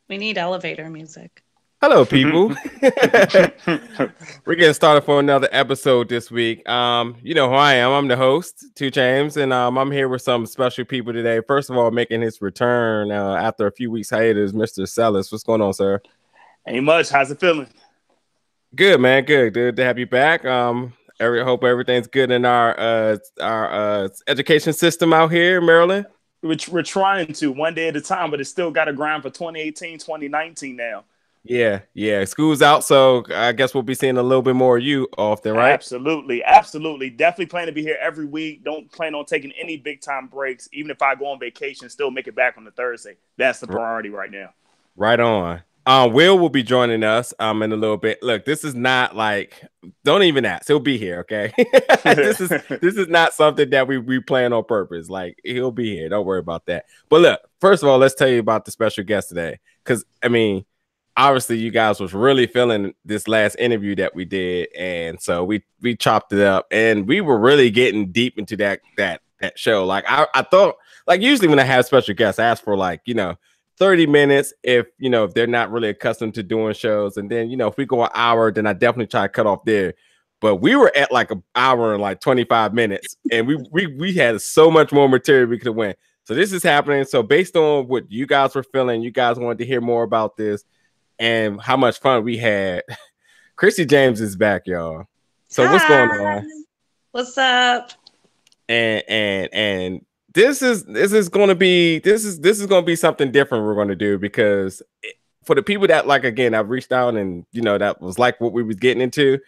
We need elevator music. Hello, people. We're getting started for another episode this week. You know who I am. I'm the host, Two James, and I'm here with some special people today. First of all, making his return after a few weeks hiatus, Mr. Sellis. What's going on, sir? Ain't much. How's it feeling? Good, man. Good. Good to have you back. Hope everything's good in our education system out here in Maryland. We're trying to one day at a time, but it's still got to grind for 2018, 2019 now. Yeah. School's out, so I guess we'll be seeing a little bit more of you often, right? Absolutely. Definitely plan to be here every week. Don't plan on taking any big time breaks. Even if I go on vacation, still make it back on the Thursday. That's the priority right now. Right on. Will be joining us in a little bit. Look, this is not like, don't even ask. He'll be here, okay? this is not something that we plan on purpose. Like, he'll be here. Don't worry about that. But look, first of all, let's tell you about the special guest today. Because I mean, obviously you guys was really feeling this last interview that we did, and so we chopped it up, and we were really getting deep into that show. Like I thought, like usually when I have special guests, I ask for 30 minutes if they're not really accustomed to doing shows, and then if we go an hour, then I definitely try to cut off there. But we were at like an hour and like 25 minutes, and we had so much more material we could have went. So this is happening. So based on what you guys were feeling, you guys wanted to hear more about this and how much fun we had. Christi Jaynes is back, y'all. So Hi. what's going on? What's up? And this is going to be something different we're going to do, because for the people that, like, again, I've reached out and that was like what we was getting into,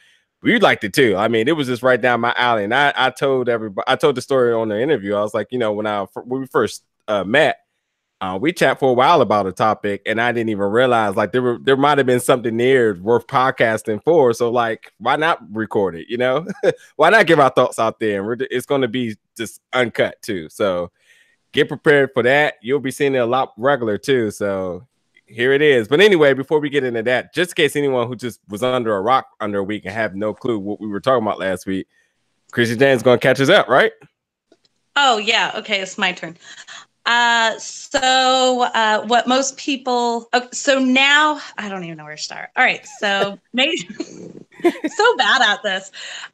we liked it too. I mean, it was just right down my alley. And I told everybody, I told the story on the interview. I was like, when we first met, we chat for a while about a topic, and I didn't even realize like there might have been something there worth podcasting for. So like, why not record it? Why not give our thoughts out there? And it's going to be just uncut too. So get prepared for that. You'll be seeing it a lot regular too. So here it is. But anyway, before we get into that, just in case anyone who just was under a rock under a week and have no clue what we were talking about last week, Christi Jaynes is going to catch us up, right? Oh yeah. Okay, it's my turn. What most people, so now I don't even know where to start. All right. So so bad at this.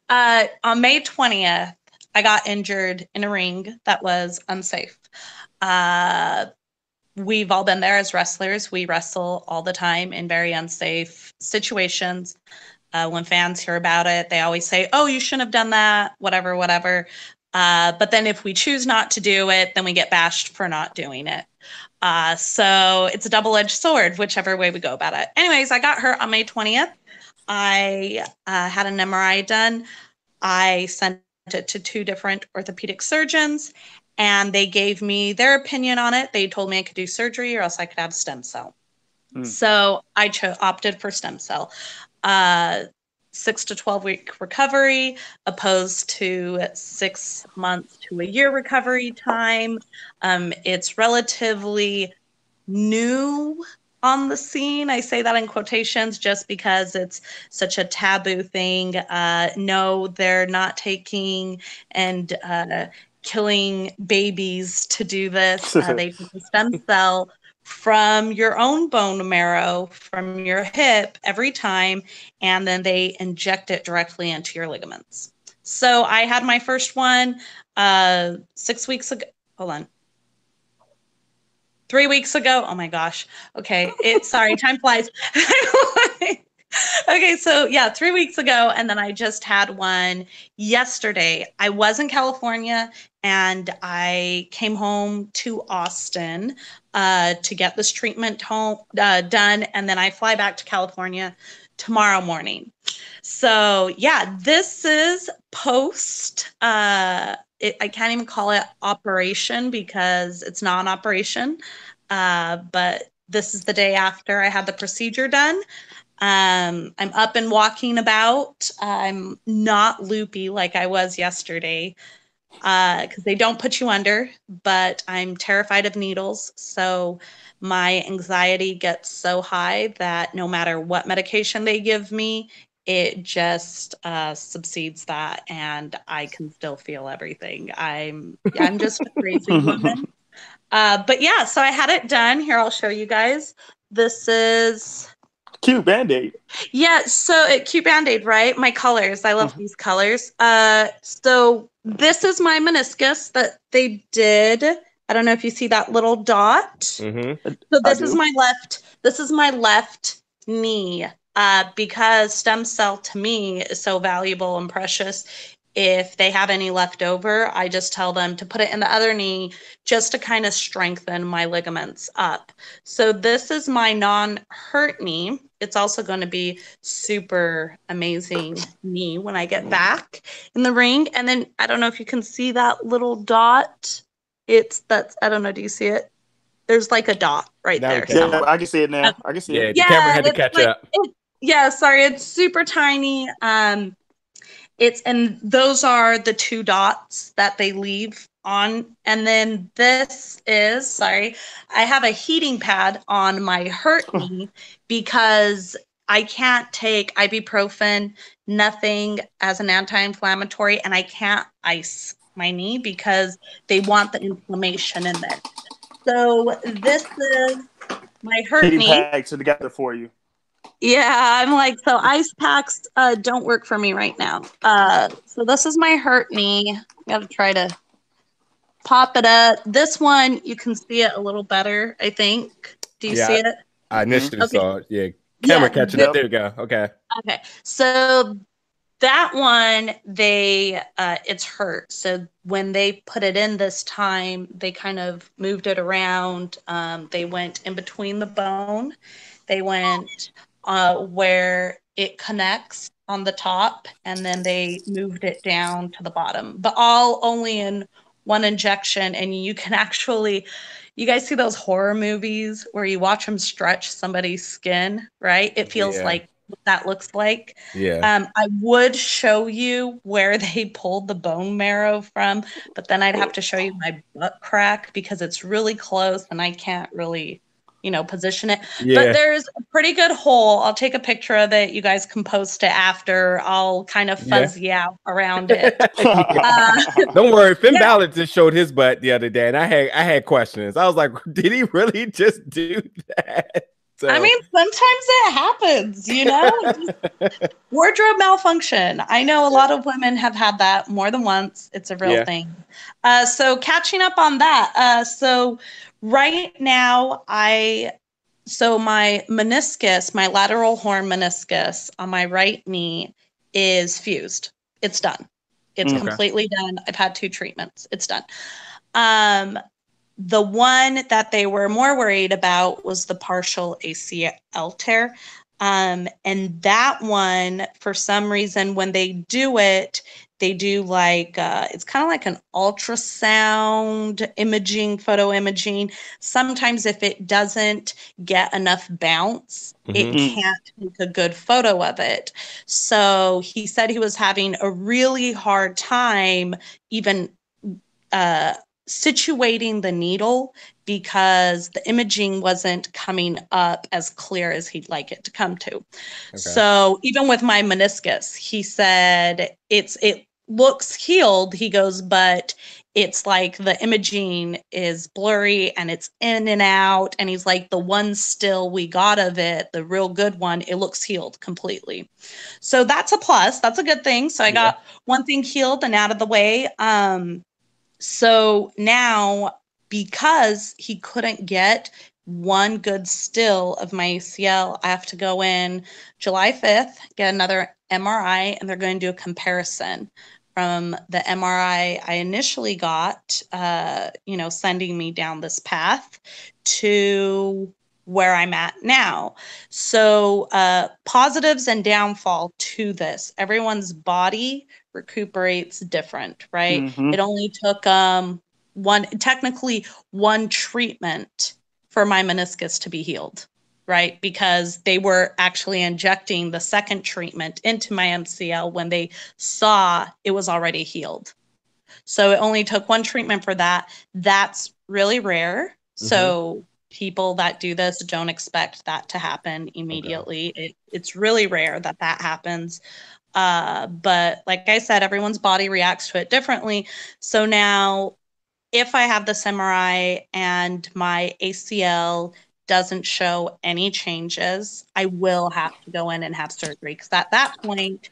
On May 20th, I got injured in a ring that was unsafe. We've all been there as wrestlers. We wrestle all the time in very unsafe situations. When fans hear about it, they always say, oh, you shouldn't have done that, whatever. But then if we choose not to do it, then we get bashed for not doing it. So it's a double-edged sword, whichever way we go about it. Anyways, I got hurt on May 20th. I had an MRI done. I sent it to 2 different orthopedic surgeons, and they gave me their opinion on it. They told me I could do surgery or else I could have stem cell. So I opted for stem cell. 6 to 12 week recovery, opposed to 6 months to a year recovery time. It's relatively new on the scene. I say that in quotations just because it's such a taboo thing. No, they're not taking and killing babies to do this. They take a stem cell from your own bone marrow, from your hip every time, and then they inject it directly into your ligaments. So I had my first one 6 weeks ago. Hold on. 3 weeks ago. Oh my gosh. Okay. Sorry, time flies. Okay, so yeah, 3 weeks ago, and then I just had one yesterday. I was in California, and I came home to Austin to get this treatment done, and then I fly back to California tomorrow morning. So yeah, this is post. I can't even call it operation because it's not an operation, but this is the day after I had the procedure done. I'm up and walking about. I'm not loopy like I was yesterday because they don't put you under, but I'm terrified of needles. So my anxiety gets so high that no matter what medication they give me, it just subsides that, and I can still feel everything. I'm just a crazy woman. But yeah, so I had it done. Here, I'll show you guys. This is Cute Band-Aid. Yeah, so cute Band-Aid, right? My colors. I love these colors. So this is my meniscus that they did. I don't know if you see that little dot. Mm-hmm. So this is my left knee. Because stem cell to me is so valuable and precious. If they have any left over, I just tell them to put it in the other knee just to kind of strengthen my ligaments up. So this is my non-hurt knee. It's also going to be super amazing knee when I get back in the ring. And then I don't know if you can see that little dot. I don't know, do you see it? There's like a dot right Now we there. can. Yeah, I can see it now. I can see Yeah, it. the camera had to it's catch like, up. sorry, it's super tiny. And those are the two dots that they leave on. And then this is, sorry, I have a heating pad on my hurt knee because I can't take ibuprofen, nothing as an anti-inflammatory, and I can't ice my knee because they want the inflammation in there. So this is my hurt Heating knee. pads together for you. Yeah, I'm like, so ice packs don't work for me right now. So this is my hurt knee. Gotta try to pop it up. This one, you can see it a little better, I think. Do you see it? I initially Okay. saw it. Yeah, camera Yeah, catching up. There we go. Okay. Okay, so that one, it's hurt. So when they put it in this time, they kind of moved it around. They went in between the bone. They went where it connects on the top, and then they moved it down to the bottom, but all only in one injection. And you can actually, you guys see those horror movies where you watch them stretch somebody's skin, right? It feels like what that looks like. Yeah. I would show you where they pulled the bone marrow from, but then I'd have to show you my butt crack because it's really close and I can't really, position it. Yeah. But there's a pretty good hole. I'll take a picture of it. You guys can post it after. I'll kind of fuzzy out around it. Don't worry, Finn Balor just showed his butt the other day, and I had questions. I was like, did he really just do that? So. I mean, sometimes it happens, wardrobe malfunction. I know a lot of women have had that more than once. It's a real thing. So catching up on that. So right now, my meniscus, my lateral horn meniscus on my right knee is fused. It's done. It's completely done. I've had 2 treatments. It's done. The one that they were more worried about was the partial ACL tear. And that one, for some reason, when they do it, they do it's kind of like an ultrasound imaging, photo imaging. Sometimes if it doesn't get enough bounce, it can't take a good photo of it. So he said he was having a really hard time even situating the needle because the imaging wasn't coming up as clear as he'd like it to come to. Okay. So even with my meniscus, he said it looks healed. He goes, but it's like the imaging is blurry and it's in and out. And he's like, the one still we got of it, the real good one, it looks healed completely. So that's a plus. That's a good thing. So I got one thing healed and out of the way. So now, because he couldn't get one good still of my ACL, I have to go in July 5th, get another MRI, and they're going to do a comparison from the MRI I initially got, sending me down this path to where I'm at now. So positives and downfall to this. Everyone's body recuperates different, right? It only took one treatment for my meniscus to be healed, right? Because they were actually injecting the second treatment into my MCL when they saw it was already healed. So it only took one treatment for that. That's really rare. So people that do this don't expect that to happen immediately. Okay. It's really rare that happens. But like I said, everyone's body reacts to it differently. So now if I have this MRI and my ACL doesn't show any changes, I will have to go in and have surgery, because at that point,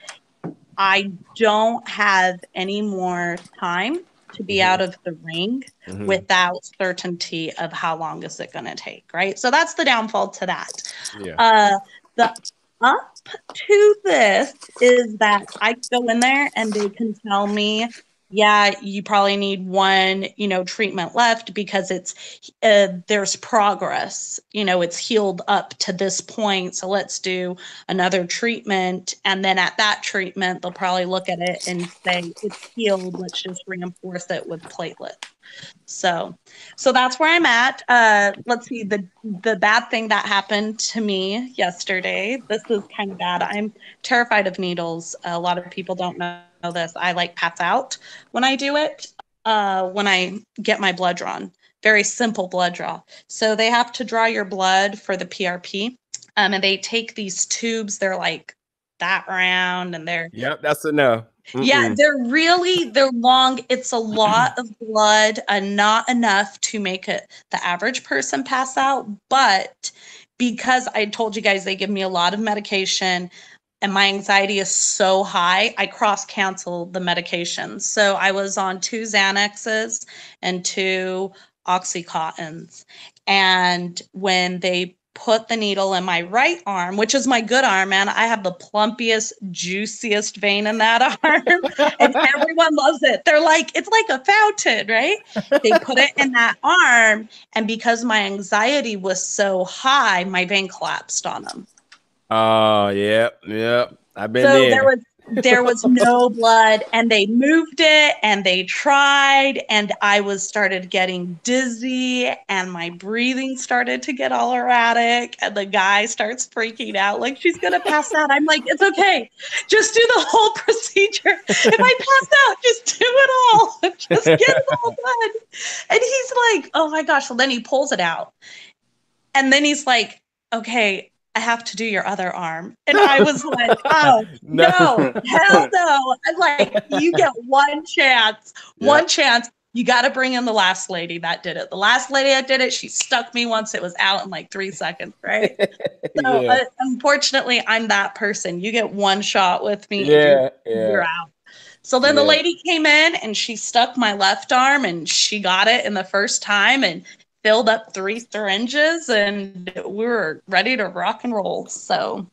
I don't have any more time to be out of the ring without certainty of how long is it going to take, right? So that's the downfall to that. Yeah. The up to this is that I go in there and they can tell me, yeah, you probably need one, treatment left, because it's there's progress, it's healed up to this point. So let's do another treatment. And then at that treatment, they'll probably look at it and say, it's healed. Let's just reinforce it with platelets. So that's where I'm at. Let's see, the bad thing that happened to me yesterday. This is kind of bad. I'm terrified of needles. A lot of people don't know this. I pass out when I do it. When I get my blood drawn, very simple blood draw. So they have to draw your blood for the PRP, and they take these tubes. They're like that round, and they're that's a no. Yeah, they're long. It's a lot of blood, not enough to make the average person pass out. But because I told you guys they give me a lot of medication and my anxiety is so high, I cross-cancel the medications. So I was on 2 Xanaxes and 2 Oxycontins. And when they put the needle in my right arm, which is my good arm, man, I have the plumpiest, juiciest vein in that arm, and everyone loves it. They're like, it's like a fountain, right? They put it in that arm, and because my anxiety was so high, my vein collapsed on them. Oh, yep. I've been there. There was no blood, and they moved it and they tried, and I started getting dizzy and my breathing started to get all erratic, and the guy starts freaking out like she's gonna pass out. I'm like, it's okay, just do the whole procedure. If I pass out, just do it all. Just get it all done. And he's like, oh my gosh. So then he pulls it out, and then he's like, okay, I have to do your other arm. And I was like, oh, no, hell no. I'm like, you get one chance. You got to bring in the last lady that did it. The last lady that did it, she stuck me once. It was out in 3 seconds, right? So unfortunately, I'm that person. You get one shot with me, and you're out. So then the lady came in and she stuck my left arm, and she got it in the first time and filled up 3 syringes, and we were ready to rock and roll. So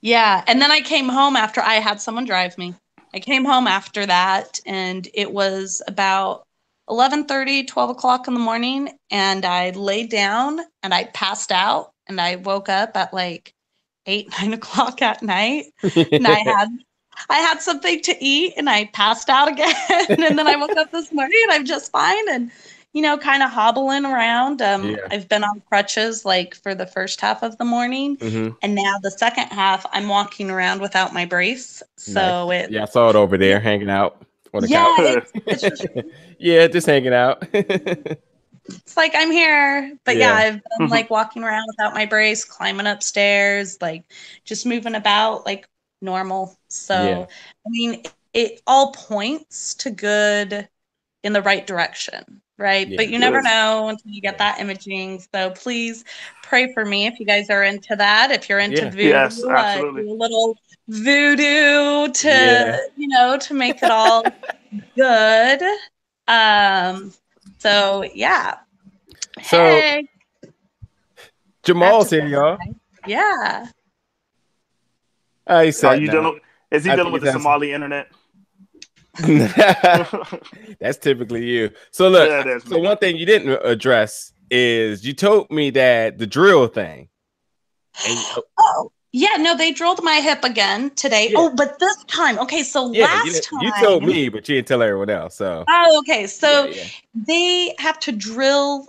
yeah. And then I came home after I had someone drive me. I came home after that, and it was about 11:30, 12 o'clock in the morning, and I laid down and I passed out, and I woke up at 8, 9 o'clock at night, and I had something to eat, and I passed out again. And then I woke up this morning and I'm just fine, and kind of hobbling around. I've been on crutches for the first half of the morning, and now the second half I'm walking around without my brace. So nice. I saw it over there hanging out on the couch. It's just, just hanging out. It's like I'm here, but I've been walking around without my brace, climbing upstairs, just moving about normal. So I mean, it all points to good in the right direction. Right. But you never know until you get that imaging. So please pray for me if you guys are into that. If you're into voodoo, yes, absolutely. Do a little voodoo to make it all good. So yeah. So hey. Jamal's here, y'all. Yeah. Is he dealing with the Somali internet? That's typically you. So look, so one thing you didn't address is you told me that the drill thing. No, they drilled my hip again today. But this time, okay, so last time you told me, but you didn't tell everyone else. So okay, so they have to drill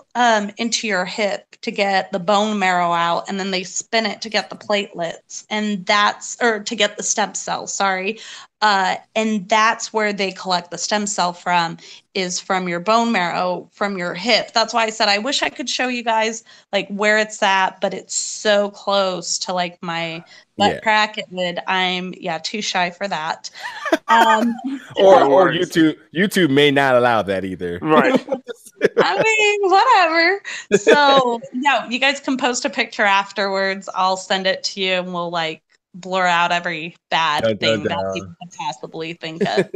into your hip to get the bone marrow out, and then they spin it to get the platelets, and to get the stem cells. Sorry. And that's where they collect the stem cell is from your bone marrow, from your hip. That's why I said I wish I could show you guys where it's at, but it's so close to my butt crack. I'm too shy for that. Or YouTube may not allow that either. Right. I mean, whatever. So, no, you guys can post a picture afterwards. I'll send it to you and we'll like blur out every bad thing that people could possibly think of.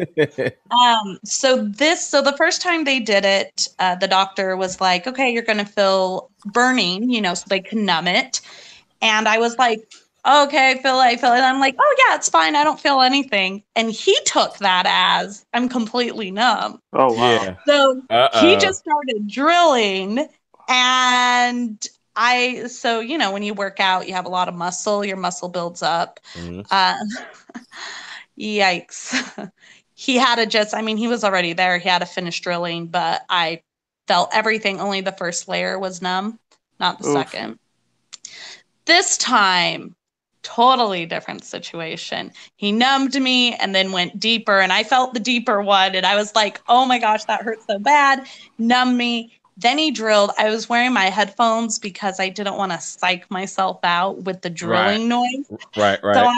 So the first time they did it, the doctor was like, okay, you're going to feel burning, so they can numb it. And I was like, okay, I feel it. And I'm like, oh yeah, it's fine. I don't feel anything. And he took that as I'm completely numb. Oh, wow. Yeah. So he just started drilling. And when you work out, you have a lot of muscle, your muscle builds up. Yikes. He had to he was already there. He had to finish drilling, but I felt everything. Only the first layer was numb, not the second. This time, totally different situation. He numbed me and then went deeper, and I felt the deeper one, and I was like, oh my gosh, that hurt so bad. Numbed me. Then he drilled. I was wearing my headphones because I didn't want to psych myself out with the drilling noise. Right. So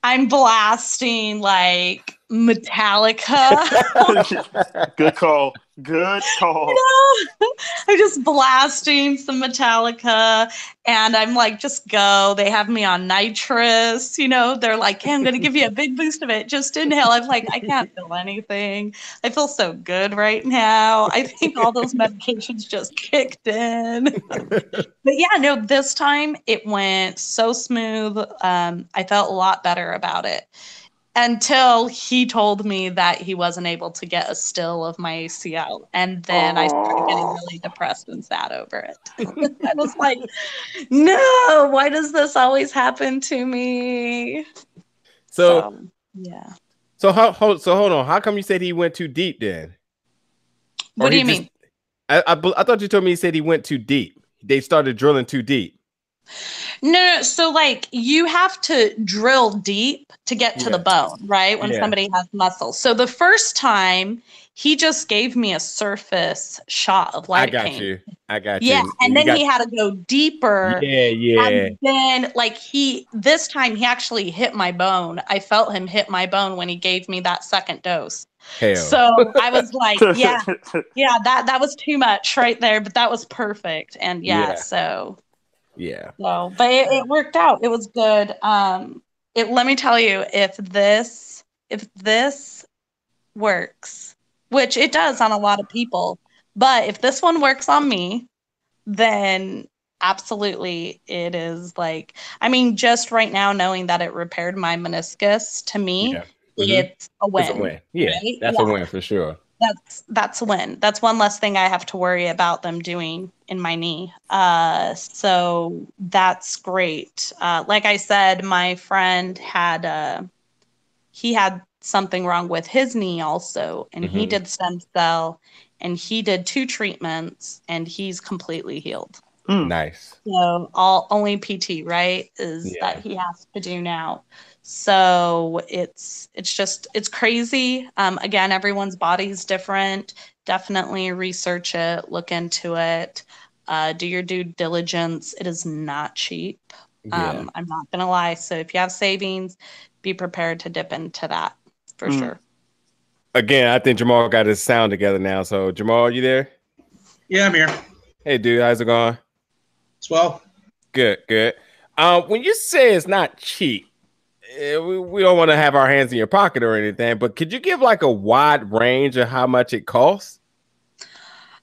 I'm blasting like Metallica. Good call. I'm just blasting some Metallica and I'm like, just go. They have me on nitrous, they're like, hey, I'm going to give you a big boost of it. Just inhale. I'm like, I can't feel anything. I feel so good right now. I think all those medications just kicked in. But yeah, no, this time it went so smooth. I felt a lot better about it. Until he told me that he wasn't able to get a still of my ACL. And then I started getting really depressed and sad over it. I was like, no, why does this always happen to me? So yeah. So hold on. How come you said he went too deep then? What do you mean? I thought you told me he said he went too deep. They started drilling too deep. No. So like you have to drill deep to get to the bone, right? When somebody has muscle. So the first time he just gave me a surface shot of lidocaine. I got you. Yeah. And then he had to go deeper. Yeah. And then this time he actually hit my bone. I felt him hit my bone when he gave me that second dose. Hell. So I was like, yeah, that was too much right there, but that was perfect. And so. Yeah. So, but it worked out. It was good. Let me tell you, if this works, which it does on a lot of people, but if this one works on me, then absolutely it is just right now knowing that it repaired my meniscus, to me, it's a win. It's a win. Yeah. Right? That's a win for sure. That's a win. That's one less thing I have to worry about them doing in my knee. So that's great. Like I said, my friend had something wrong with his knee also, and he did stem cell, and he did 2 treatments, and he's completely healed. Nice. So only PT, right, is that he has to do now. So it's crazy. Again, everyone's body's different. Definitely research it, look into it, do your due diligence. It is not cheap. I'm not gonna lie. So if you have savings, be prepared to dip into that for sure. Again, I think Jamal got his sound together now. So Jamal, you there? Yeah, I'm here. Hey, dude, how's it going? It's well. Good. When you say it's not cheap, we don't want to have our hands in your pocket or anything, but could you give like a wide range of how much it costs?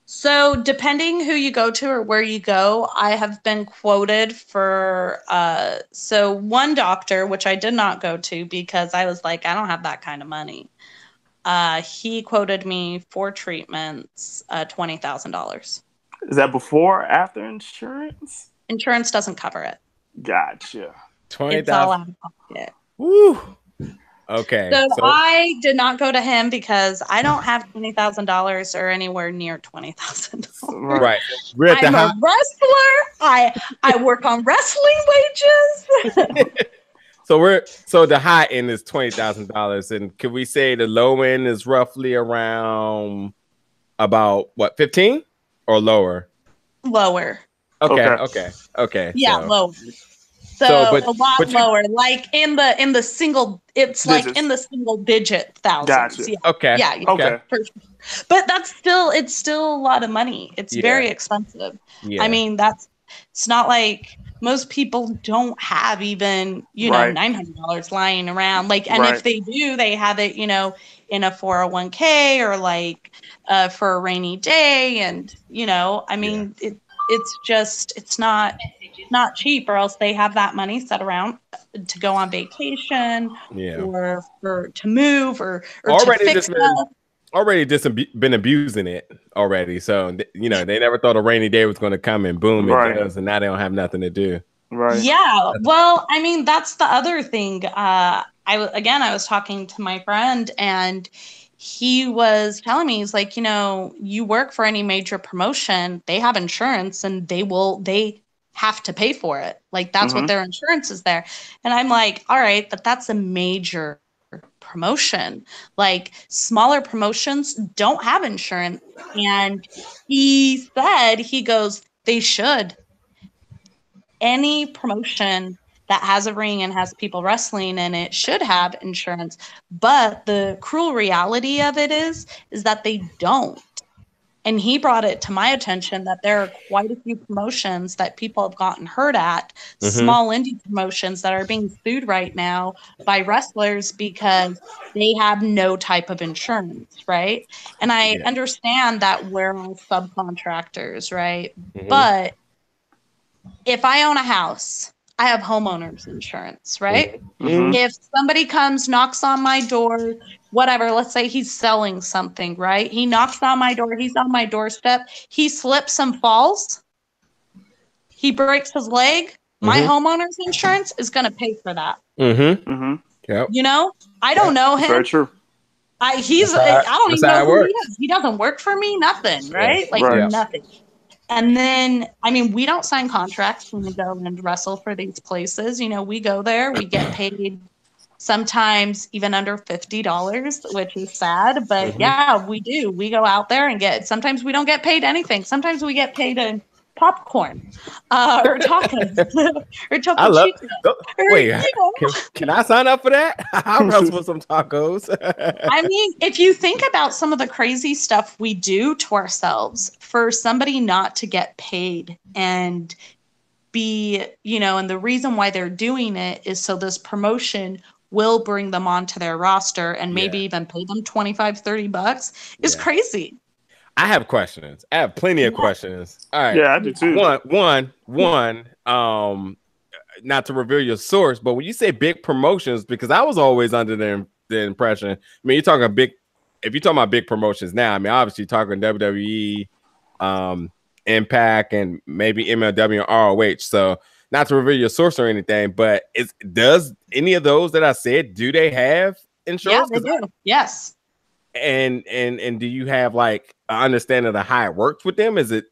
So depending who you go to or where you go, I have been quoted for, one doctor, which I did not go to because I was like, I don't have that kind of money. He quoted me 4 treatments, $20,000. Is that before or after insurance? Insurance doesn't cover it. Gotcha. 20,000. It's all out of pocket. Woo. Okay. So I did not go to him because I don't have $20,000 or anywhere near $20,000. Right. I'm a wrestler. I work on wrestling wages. So the high end is $20,000, and could we say the low end is roughly around about what, 15 or lower? Lower. Okay. Yeah, so, lower. So but a lot but you lower, like in the single. It's like Digits. in the single digit thousands. Gotcha. Yeah. okay. Yeah. Yeah. Okay. Okay. For sure. But it's still a lot of money. It's Yeah. very expensive. Yeah. I mean, it's not like most people don't have even, Right. $900 lying around. Like, and Right. if they do, they have it, in a 401k or like for a rainy day. And, I mean, it's not cheap, or else they have that money set around to go on vacation Yeah. or to move or to Already fix just been stuff. already just been abusing it already. So they never thought a rainy day was going to come and boom, Right. it does, and now they don't have nothing to do. Right. Yeah. Well, I mean, that's the other thing. I was talking to my friend, and he was telling me, he's like, you work for any major promotion, they have insurance, and they have to pay for it. Like, that's what their insurance is there. And I'm like, all right, but that's a major promotion. Like, smaller promotions don't have insurance. And he goes, they should. Any promotion that has a ring and has people wrestling in it should have insurance. But the cruel reality of it is that they don't. And he brought it to my attention that there are quite a few promotions that people have gotten hurt at, small indie promotions that are being sued right now by wrestlers because they have no type of insurance, right? And I understand that we're all subcontractors, right? But if I own a house, I have homeowners insurance, right? If somebody comes, knocks on my door, whatever, let's say he's selling something, right? He knocks on my door, he's on my doorstep, he slips and falls, he breaks his leg, my homeowner's insurance is going to pay for that. Yep. I don't know him. Very true. I don't even know who he is. He doesn't work for me, nothing, right? Nothing. And then, I mean, we don't sign contracts when we go and wrestle for these places. We go there, we get paid sometimes even under $50, which is sad. But yeah, we do. We go out there and sometimes we don't get paid anything. Sometimes we get paid in popcorn or tacos or I love. Wait, can I sign up for that? I'll wrestle for some tacos. I mean, if you think about some of the crazy stuff we do to ourselves for somebody not to get paid and be, and the reason why they're doing it is so this promotion will bring them onto their roster and maybe even pay them $25-$30 is crazy. I have questions. I have plenty of questions. All right. Yeah, I do too. One. Not to reveal your source, but when you say big promotions, because I was always under the impression. I mean, you're talking big. If you're talking about big promotions now, I mean, obviously you're talking WWE, Impact, and maybe MLW and ROH. So, not to reveal your source or anything, but does any of those that I said, do they have insurance? Yeah, they do. Yes. And do you have like an understanding of how it works with them? Is it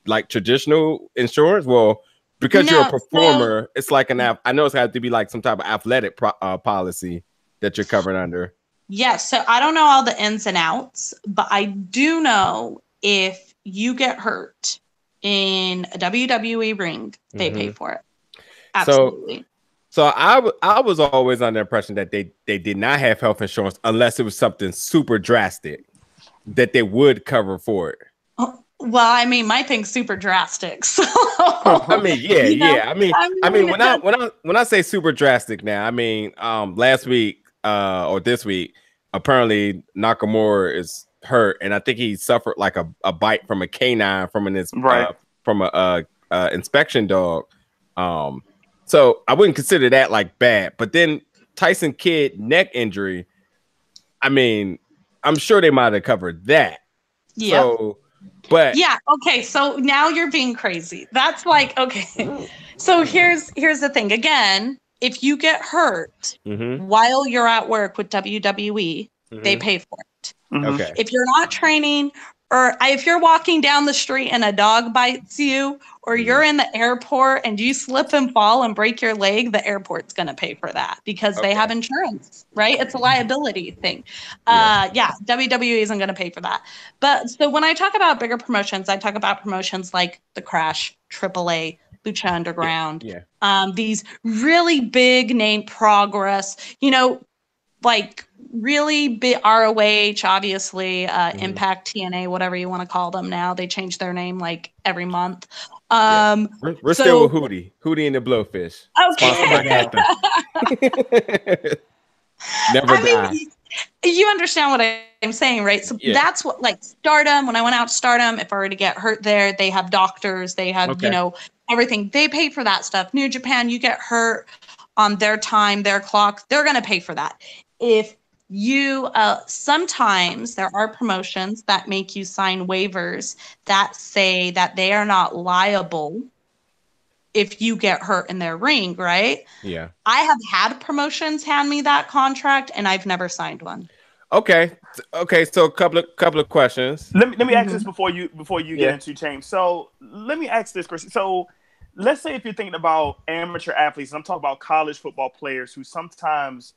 like traditional insurance? Well, because you're a performer, it's like I know it's got to be like some type of athletic policy that you're covered under. Yes. So I don't know all the ins and outs, but I do know if you get hurt in a WWE ring, they pay for it. Absolutely. So I was always under the impression that they did not have health insurance unless it was something super drastic that they would cover for it. Well, I mean, my thing's super drastic. So I mean, yeah. I mean, when I say super drastic now, I mean, last week or this week, apparently Nakamura is hurt, and I think he suffered like a bite from a canine from an inspection dog. So I wouldn't consider that like bad. But then Tyson Kidd neck injury, I mean, I'm sure they might have covered that. Yeah. So, but yeah. Okay. So now you're being crazy. That's like, okay. So here's the thing. Again, if you get hurt while you're at work with WWE, they pay for it. Okay. If you're not training, or if you're walking down the street and a dog bites you, or you're in the airport and you slip and fall and break your leg, the airport's going to pay for that because they have insurance, right? It's a liability thing. WWE isn't going to pay for that. But so when I talk about bigger promotions, I talk about promotions like The Crash, AAA, Lucha Underground, Yeah. these really big name Progress, like really big ROH, obviously, Impact, TNA, whatever you want to call them now. They change their name like every month. We're still with Hootie and the Blowfish. Sponsored by Okay. Captain. Never die. You understand what I'm saying, right? So that's what, like, Stardom, when I went out to Stardom, if I were to get hurt there, they have doctors, they have, everything. They pay for that stuff. New Japan, you get hurt on their time, their clock, they're going to pay for that. If you, sometimes there are promotions that make you sign waivers that say that they are not liable if you get hurt in their ring, right? Yeah. I have had promotions hand me that contract, and I've never signed one. Okay. So a couple of questions. Let me ask this before you get into James. So let me ask this, Christi. So let's say if you're thinking about amateur athletes, and I'm talking about college football players who sometimes,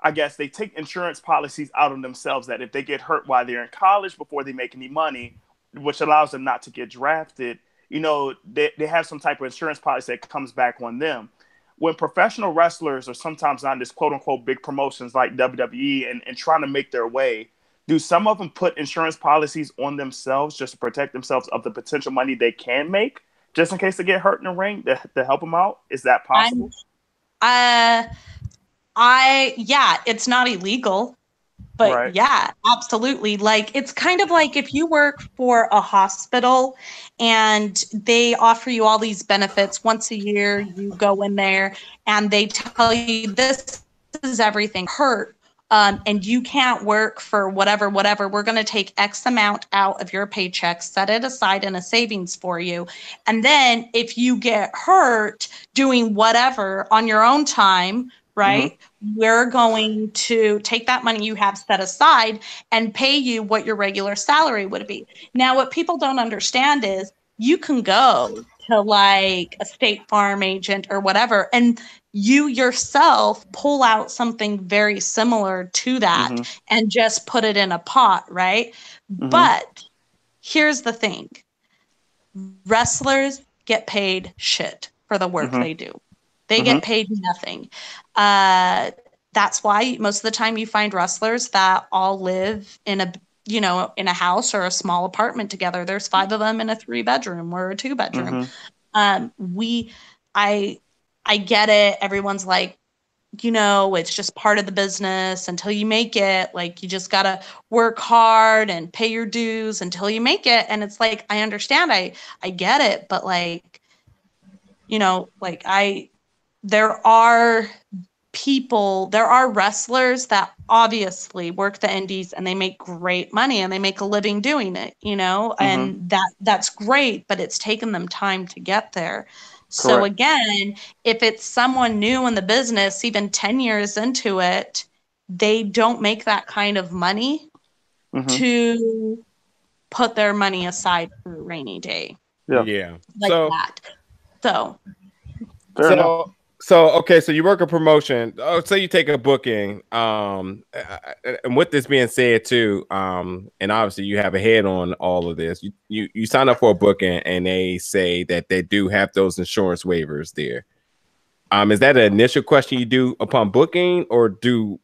I guess, they take insurance policies out on themselves that if they get hurt while they're in college before they make any money, which allows them not to get drafted, they have some type of insurance policy that comes back on them. When professional wrestlers are sometimes on this quote unquote big promotions like WWE and trying to make their way, do some of them put insurance policies on themselves just to protect themselves of the potential money they can make, just in case they get hurt in the ring to help them out? Is that possible? It's not illegal, but yeah, absolutely. Like, it's kind of like if you work for a hospital and they offer you all these benefits once a year, you go in there and they tell you this is everything hurt. And you can't work for whatever, we're going to take X amount out of your paycheck, set it aside in a savings for you. And then if you get hurt doing whatever on your own time, right, we're going to take that money you have set aside and pay you what your regular salary would be. Now, what people don't understand is you can go to like a State Farm agent or whatever, and you yourself pull out something very similar to that and just put it in a pot, right? But here's the thing. Wrestlers get paid shit for the work they do. They get paid nothing. That's why most of the time you find wrestlers that all live in a house or a small apartment together. There's 5 of them in a 3-bedroom or a 2-bedroom. I get it. Everyone's like, it's just part of the business until you make it. Like, you just got to work hard and pay your dues until you make it. And it's like, I understand. I get it. But like, there are wrestlers that obviously work the indies and they make great money and they make a living doing it, and that's great, but it's taken them time to get there. So again, if it's someone new in the business, even 10 years into it, they don't make that kind of money to put their money aside for a rainy day. Yeah. Like that. So you work a promotion. Oh, say you take a booking. And with this being said too, and obviously you have a head on all of this. You sign up for a booking and they say that they do have those insurance waivers there. Is that an initial question you do upon booking, or do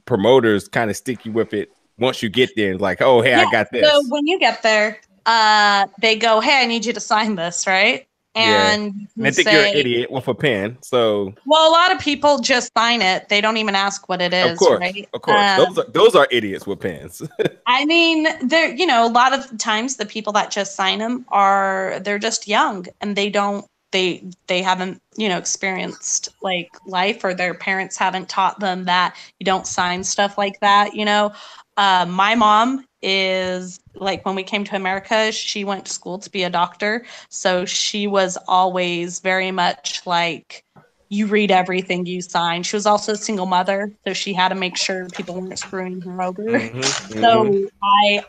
promoters kind of stick you with it once you get there and like, oh, hey, I got this? So when you get there, they go, hey, I need you to sign this, right? And they think you're an idiot with a pen. So, well, a lot of people just sign it. They don't even ask what it is, right? Of course, those are idiots with pens. I mean, they're a lot of times the people that just sign them they're just young and they haven't experienced like life, or their parents haven't taught them that you don't sign stuff like that. My mom is like, when we came to America, she went to school to be a doctor. So she was always very much like, you read everything you sign. She was also a single mother, so she had to make sure people weren't screwing her over. So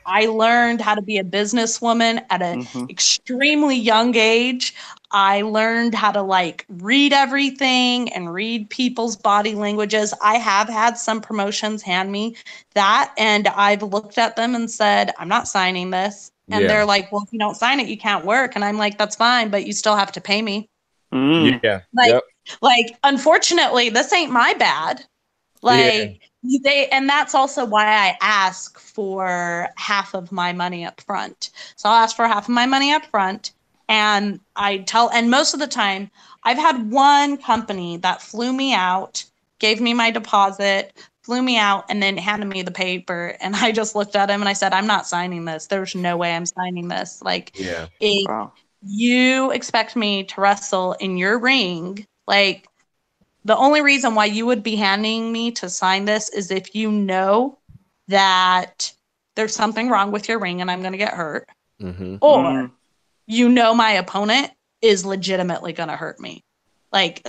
I learned how to be a businesswoman at an extremely young age. I learned how to like read everything and read people's body languages. I have had some promotions hand me that, and I've looked at them and said, I'm not signing this. And they're like, well, if you don't sign it, you can't work. And I'm like, that's fine, but you still have to pay me. Yeah. Like, like, unfortunately, this ain't my bad. Like, and that's also why I ask for half of my money up front. So I'll ask for half of my money up front. And and most of the time, I've had one company that flew me out, gave me my deposit, flew me out, and then handed me the paper. And I just looked at him and I said, I'm not signing this. There's no way I'm signing this. Like, if you expect me to wrestle in your ring, like, the only reason why you would be handing me to sign this is if you know that there's something wrong with your ring and I'm going to get hurt. Or you know my opponent is legitimately going to hurt me. Like,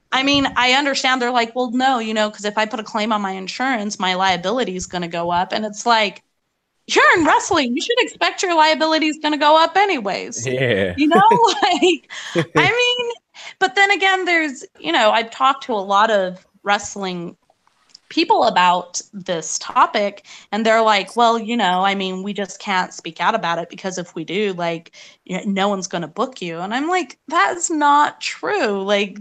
I mean, I understand they're like, well, no, because if I put a claim on my insurance, my liability is going to go up. And it's like, you're in wrestling. You should expect your liability is going to go up anyways. Yeah. Like, I mean, but then again, there's, I've talked to a lot of wrestling people about this topic, and they're like, well, I mean, we just can't speak out about it because if we do, like, no one's going to book you. And I'm like, that's not true. Like,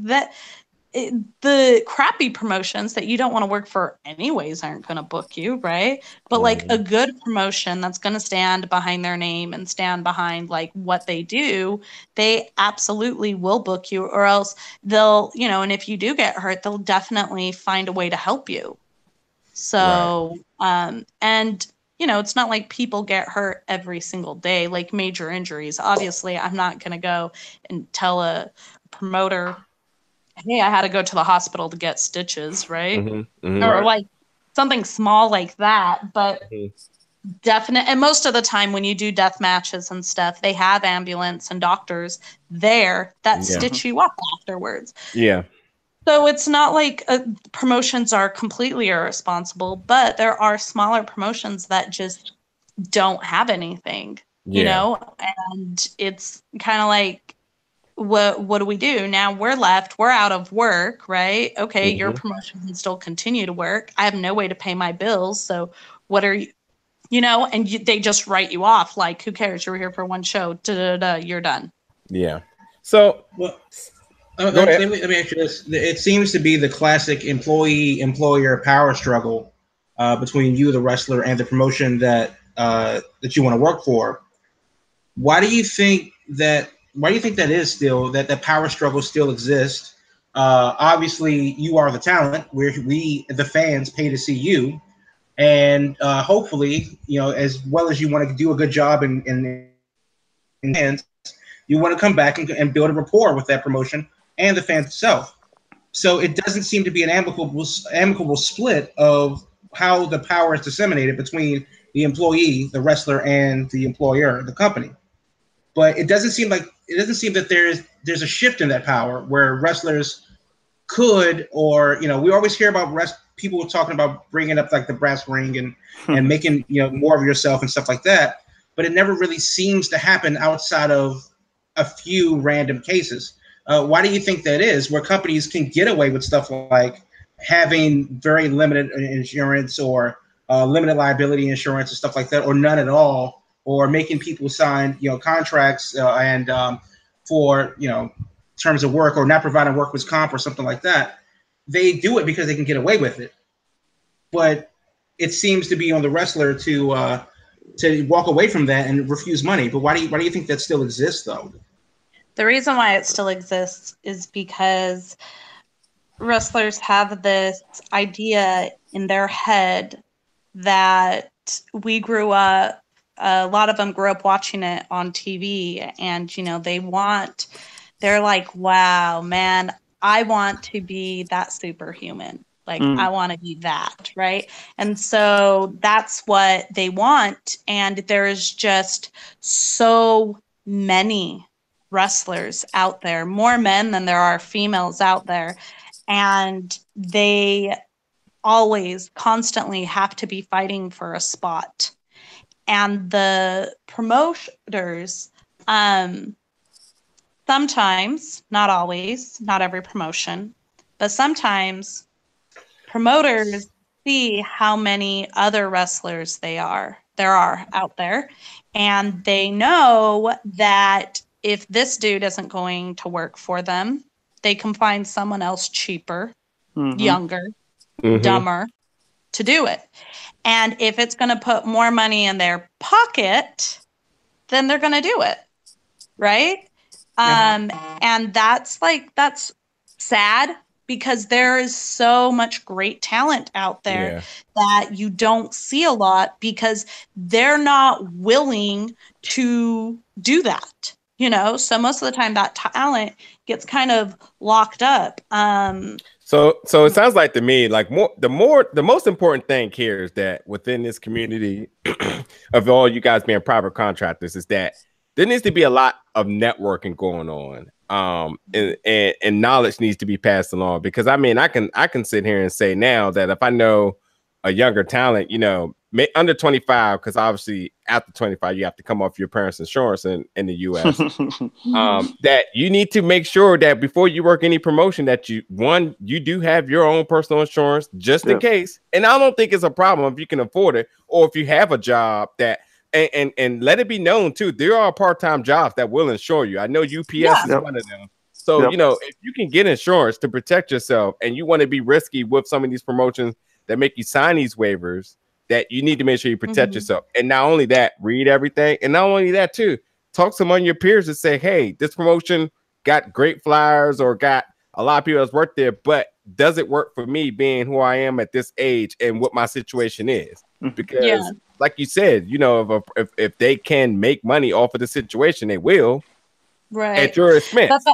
the crappy promotions that you don't want to work for anyways aren't going to book you, right? But like a good promotion that's going to stand behind their name and stand behind like what they do, they absolutely will book you, or else they'll, and if you do get hurt, they'll definitely find a way to help you. So, and it's not like people get hurt every single day, like major injuries. Obviously, I'm not going to go and tell a promoter, hey, I had to go to the hospital to get stitches, right? Or like something small like that. But definitely, and most of the time when you do death matches and stuff, they have ambulance and doctors there that stitch you up afterwards. Yeah. So it's not like promotions are completely irresponsible, but there are smaller promotions that just don't have anything, and it's kind of like, what do we do now? We're out of work, right? Okay, your promotion can still continue to work. I have no way to pay my bills, so what are you, and they just write you off. Like, who cares? You were here for one show. You're done. Yeah. So, well, let me ask you this. It seems to be the classic employee-employer power struggle between you, the wrestler, and the promotion that you want to work for. Why do you think that is still, that power struggle still exists? Obviously, you are the talent. We, the fans, pay to see you. And hopefully, as well as you want to do a good job in hands, you want to come back and build a rapport with that promotion and the fans itself. So it doesn't seem to be an amicable split of how the power is disseminated between the employee, the wrestler, and the employer, the company. But it doesn't seem that there's a shift in that power where wrestlers could, or we always hear about people talking about bringing up like the brass ring and making more of yourself and stuff like that. But it never really seems to happen outside of a few random cases. Why do you think that is, where companies can get away with stuff like having very limited insurance or limited liability insurance and stuff like that, or none at all, or making people sign contracts and for terms of work, or not providing workers' comp or something like that? They do it because they can get away with it. But it seems to be on the wrestler to walk away from that and refuse money. But why do you think that still exists, though? The reason why it still exists is because wrestlers have this idea in their head that we grew up, a lot of them grew up watching it on TV, and they're like, wow, man, I want to be that superhuman. Like, I want to be that, right? And so that's what they want. And there's just so many wrestlers out there, more men than there are females out there. And they always constantly have to be fighting for a spot. And the promoters, sometimes, not always, not every promotion, but sometimes promoters see how many other wrestlers there are out there, and they know that if this dude isn't going to work for them, they can find someone else cheaper, younger, dumber to do it. And if it's going to put more money in their pocket, then they're going to do it. Right? And that's sad, because there is so much great talent out there that you don't see a lot because they're not willing to do that. So most of the time that talent gets kind of locked up. So it sounds like to me, like the most important thing here is that within this community of all you guys being private contractors is that there needs to be a lot of networking going on. And knowledge needs to be passed along, because I mean, I can sit here and say now that if I know a younger talent, under 25, because obviously after 25 you have to come off your parents' insurance in the US. That you need to make sure that before you work any promotion that you do have your own personal insurance just in case. And I don't think it's a problem if you can afford it, or if you have a job that. And let it be known too, there are part-time jobs that will insure you. I know UPS is one of them. So if you can get insurance to protect yourself, and you want to be risky with some of these promotions that make you sign these waivers, that you need to make sure you protect yourself. And not only that, read everything. And not only that too, talk to some of your peers and say, hey, this promotion got great flyers or got a lot of people that's worked there, but does it work for me being who I am at this age and what my situation is? Because like you said, if they can make money off of the situation, they will, right, at your expense.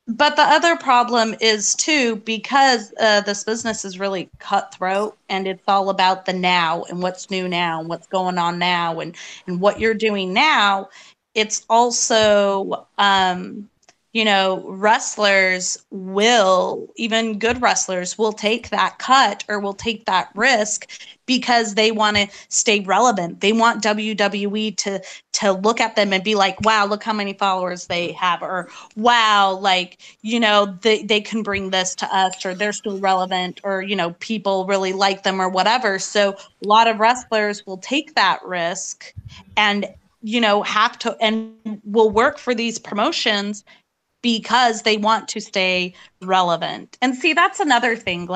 But the other problem is too, because this business is really cutthroat, and it's all about the now and what's new now and what's going on now and what you're doing now. It's also wrestlers even good wrestlers will take that cut or will take that risk because they want to stay relevant. They want WWE to look at them and be like, wow, look how many followers they have, or wow, they can bring this to us, or they're still relevant, or, people really like them or whatever. So a lot of wrestlers will take that risk and, have to, and will work for these promotions because they want to stay relevant. And see, that's another thing.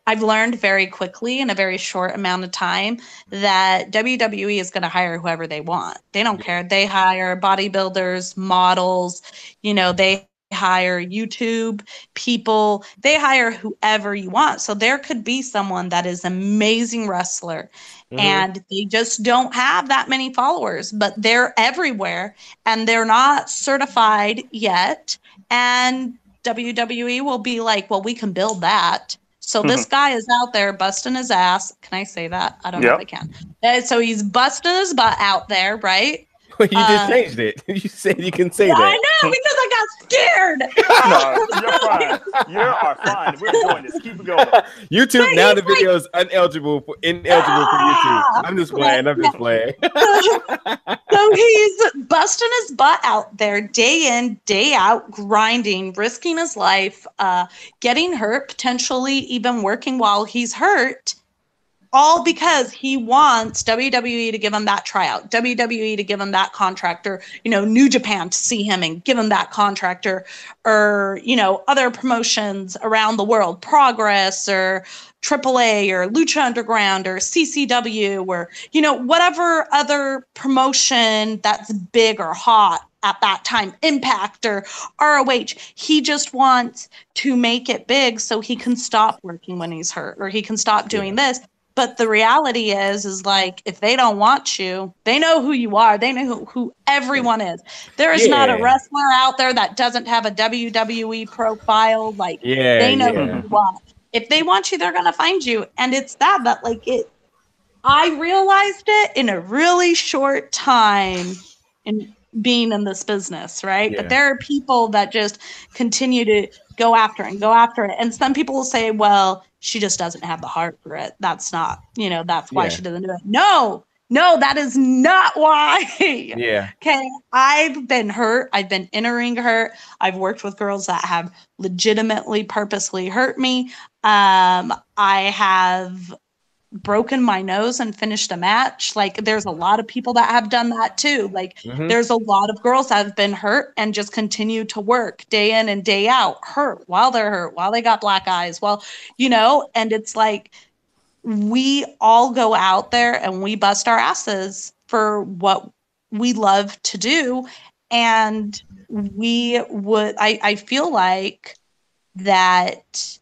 I've learned very quickly in a very short amount of time that WWE is going to hire whoever they want. They don't care. They hire bodybuilders, models, they hire YouTube people, they hire whoever you want. So there could be someone that is an amazing wrestler and they just don't have that many followers, but they're everywhere and they're not certified yet. And WWE will be like, well, we can build that. So this guy is out there busting his ass. Can I say that? I don't know if I can. So he's busting his butt out there, right? Well, you just changed it. You said you can say that. I know, because I got scared. No, you're fine. You are fine. We're doing this. Keep it going. YouTube, but now the video is ineligible for YouTube. I'm just playing. So he's busting his butt out there day in, day out, grinding, risking his life, getting hurt, potentially even working while he's hurt. All because he wants WWE to give him that tryout, WWE to give him that contract, or, New Japan to see him and give him that contract, or other promotions around the world, Progress or AAA or Lucha Underground or CCW or, whatever other promotion that's big or hot at that time, Impact or ROH. He just wants to make it big so he can stop working when he's hurt, or he can stop doing this. But the reality is like, if they don't want you, they know who you are. They know who everyone is. There is not a wrestler out there that doesn't have a WWE profile. They know who you are. If they want you, they're going to find you. And it's that I realized it in a really short time in being in this business, right? But there are people that just continue to go after it. And some people will say, well, she just doesn't have the heart for it. That's not, that's why she doesn't do it. No, that is not why. Yeah. Okay. I've been hurt. I've been in-ring hurt. I've worked with girls that have legitimately, purposely hurt me. I have broken my nose and finished a match. Like, there's a lot of people that have done that too. Like, there's a lot of girls that have been hurt and just continue to work day in and day out, hurt while they're hurt, while they got black eyes, and it's like, we all go out there and we bust our asses for what we love to do. And I feel like that,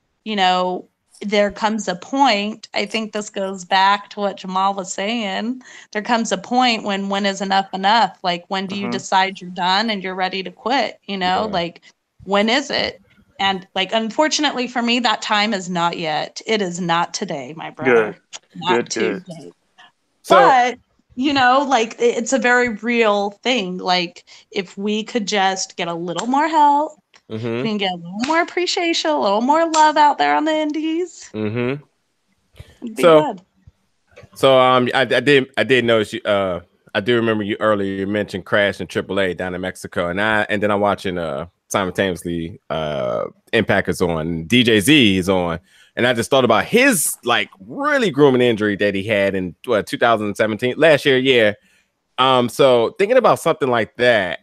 there comes a point, I think this goes back to what Jamal was saying. There comes a point when is enough? Like, when do you decide you're done and you're ready to quit? Like, when is it? And like, unfortunately for me, that time is not yet. It is not today, my brother. Not today. But, like, it's a very real thing. Like, if we could just get a little more help, we can get a little more appreciation, a little more love out there on the indies. It'd be good. So I did notice you. I do remember you earlier. You mentioned Crash and AAA down in Mexico, and then I'm watching simultaneously Impact is on, DJZ is on, and I just thought about his like really grooming injury that he had in 2017 last year. Yeah. So thinking about something like that,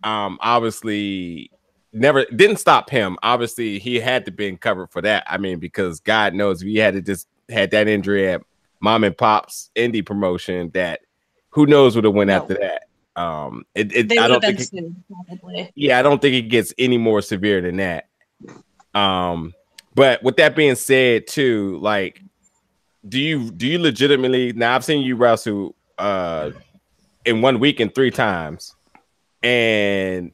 obviously didn't stop him. Obviously, he had to be covered for that. I mean, because God knows if he had that injury at mom and pop's indie promotion, that who knows what it went after that. I don't think probably. Yeah, I don't think it gets any more severe than that. But with that being said, too, like, do you legitimately, now I've seen you wrestle in 1 week and 3 times, and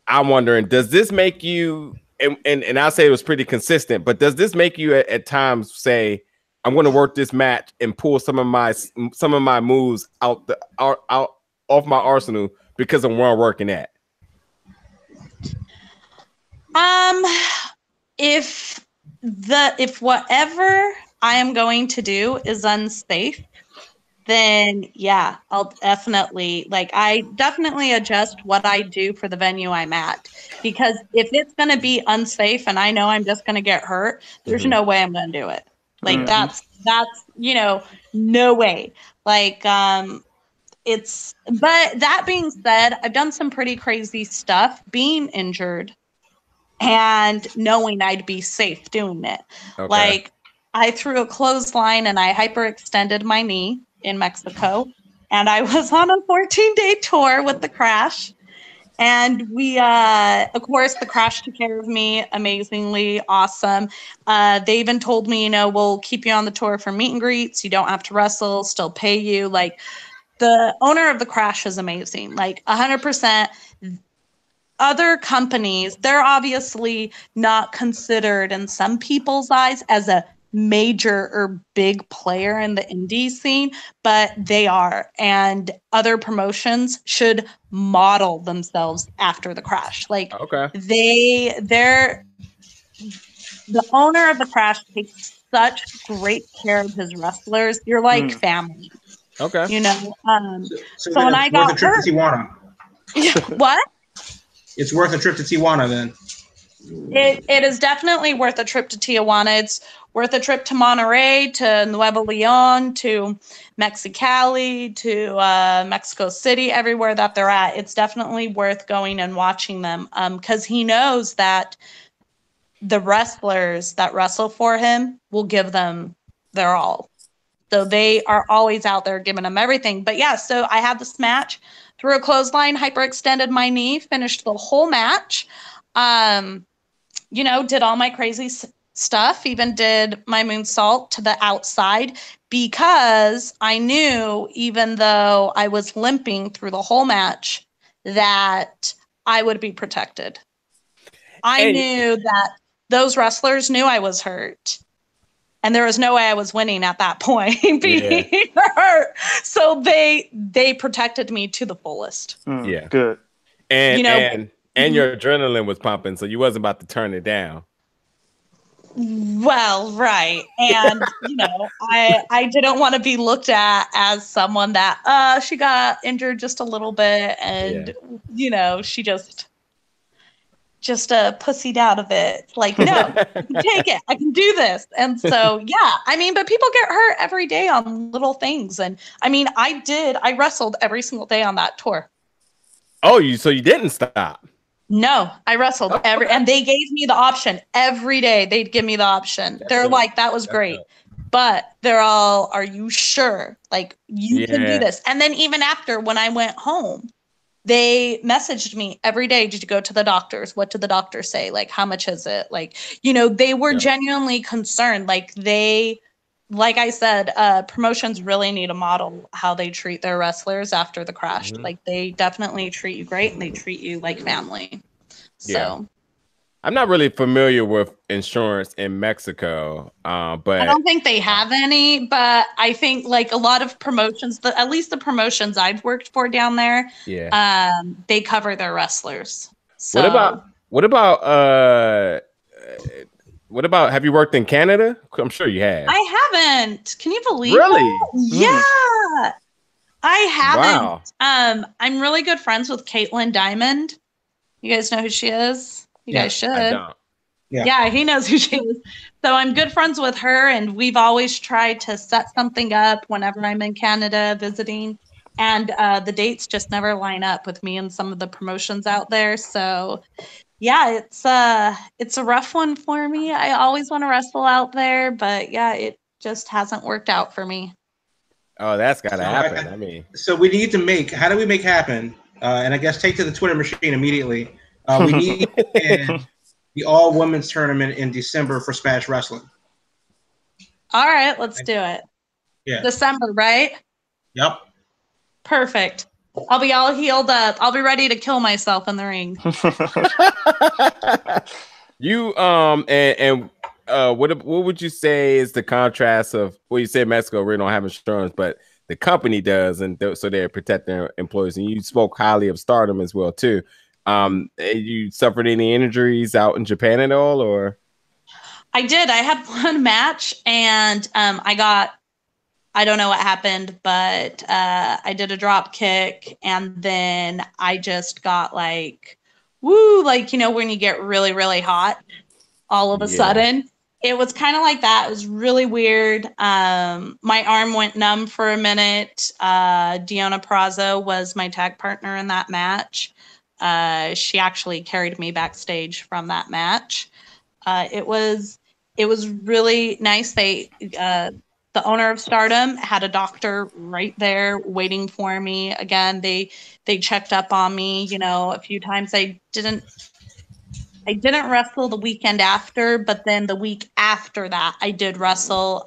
I'm wondering, does this make you, and I'll say it was pretty consistent, but does this make you at times say, I'm going to work this match and pull some of my moves out off my arsenal because of where I'm working at? If whatever I am going to do is unsafe, then yeah, I definitely adjust what I do for the venue I'm at. Because if it's going to be unsafe and I know I'm just going to get hurt, there's no way I'm going to do it. Like, that's, no way. Like, but that being said, I've done some pretty crazy stuff being injured and knowing I'd be safe doing it. Okay. Like, I threw a clothesline and I hyperextended my knee in Mexico, and I was on a 14-day tour with the Crash, and we of course the Crash took care of me amazingly, awesome. They even told me, we'll keep you on the tour for meet and greets, you don't have to wrestle, still pay you. Like, the owner of the Crash is amazing, like 100%. Other companies, they're obviously not considered in some people's eyes as a major or big player in the indie scene, but they are. And other promotions should model themselves after the Crash. Like, okay, the owner of the Crash takes such great care of his wrestlers. You're like family. Okay. So when I got hurt, what? It's worth a trip to Tijuana then. It is definitely worth a trip to Tijuana. It's worth a trip to Monterrey, to Nuevo Leon, to Mexicali, to Mexico City, everywhere that they're at. It's definitely worth going and watching them, because he knows that the wrestlers that wrestle for him will give them their all. So they are always out there giving them everything. But yeah, so I had this match, threw a clothesline, hyperextended my knee, finished the whole match. Did all my crazy stuff, even did my moonsault to the outside, because I knew, even though I was limping through the whole match, that I would be protected. I knew that those wrestlers knew I was hurt, and there was no way I was winning at that point being hurt. So they protected me to the fullest. Yeah, good. And your adrenaline was pumping, so you wasn't about to turn it down. Well, right. And, I didn't want to be looked at as someone that, she got injured just a little bit, and, she just pussied out of it. Like, no, I can take it. I can do this. And so, yeah, I mean, but people get hurt every day on little things. And I mean, I wrestled every single day on that tour. Oh, so you didn't stop? No, I wrestled and they gave me the option every day. They'd give me the option. They're like, that was great. But they're all, are you sure? Like, you can do this. And then even after, when I went home, they messaged me every day. Did you go to the doctors? What did the doctor say? Like, how much is it? Like, they were genuinely concerned. Like I said, promotions really need to model how they treat their wrestlers after the crash. Mm-hmm. Like, they definitely treat you great and they treat you like family. So I'm not really familiar with insurance in Mexico, but I don't think they have any, but I think like a lot of promotions, at least the promotions I've worked for down there, they cover their wrestlers. So what about have you worked in Canada? I'm sure you have. I haven't. Can you believe really? That? Yeah. I haven't. Wow. I'm really good friends with Caitlin Diamond. You guys know who she is? You guys should. I don't. Yeah, he knows who she is. So I'm good friends with her, and we've always tried to set something up whenever I'm in Canada visiting. And the dates just never line up with me and some of the promotions out there. So yeah, it's a rough one for me. I always want to wrestle out there, but yeah, it just hasn't worked out for me. Oh, that's gotta happen. So we need to how do we make happen? And I guess take to the Twitter machine immediately. We need the all-women's tournament in December for Smash Wrestling. All right, let's do it. Yeah. December, right? Yep. Perfect. I'll be all healed up. I'll be ready to kill myself in the ring. What would you say is the contrast of, well, you said Mexico really don't have insurance, but the company does, and so they protect their employees. And you spoke highly of Stardom as well too. You suffered any injuries out in Japan at all, or? I did. I had one match, and I don't know what happened, but I did a drop kick, and then I just got like, woo, like, when you get really, really hot all of a sudden. It was kind of like that. It was really weird. My arm went numb for a minute. Deonna Purrazzo was my tag partner in that match. She actually carried me backstage from that match. It was really nice. The owner of Stardom had a doctor right there waiting for me. Again, they checked up on me, a few times. I didn't wrestle the weekend after, but then the week after that, I did wrestle.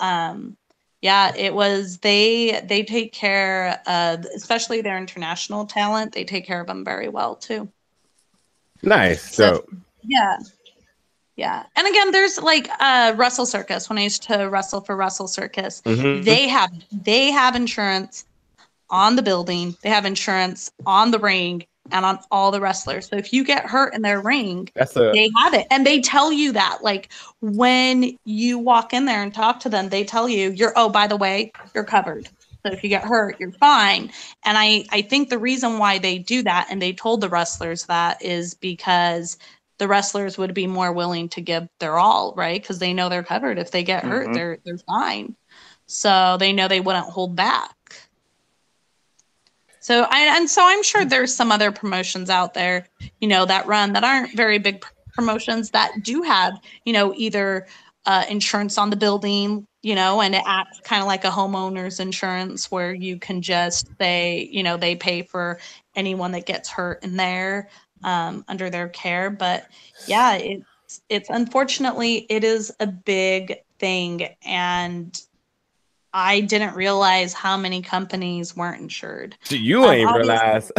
It was, they take care of, especially their international talent. They take care of them very well too. Nice. So yeah. And again, there's like Wrestle Circus. When I used to wrestle for Wrestle Circus, they have insurance on the building. They have insurance on the ring and on all the wrestlers. So if you get hurt in their ring, they have it. And they tell you that, like, when you walk in there and talk to them, they tell you, by the way, you're covered. So if you get hurt, you're fine. And I think the reason why they do that, and they told the wrestlers that, is because the wrestlers would be more willing to give their all, right? Because they know they're covered. If they get hurt, they're fine. So they know they wouldn't hold back. So I'm sure there's some other promotions out there, that run that aren't very big promotions that do have, either insurance on the building, and it acts kind of like a homeowner's insurance where you can just say, they pay for anyone that gets hurt in there under their care. But yeah, it's unfortunately, it is a big thing. And I didn't realize how many companies weren't insured. You ain't realize.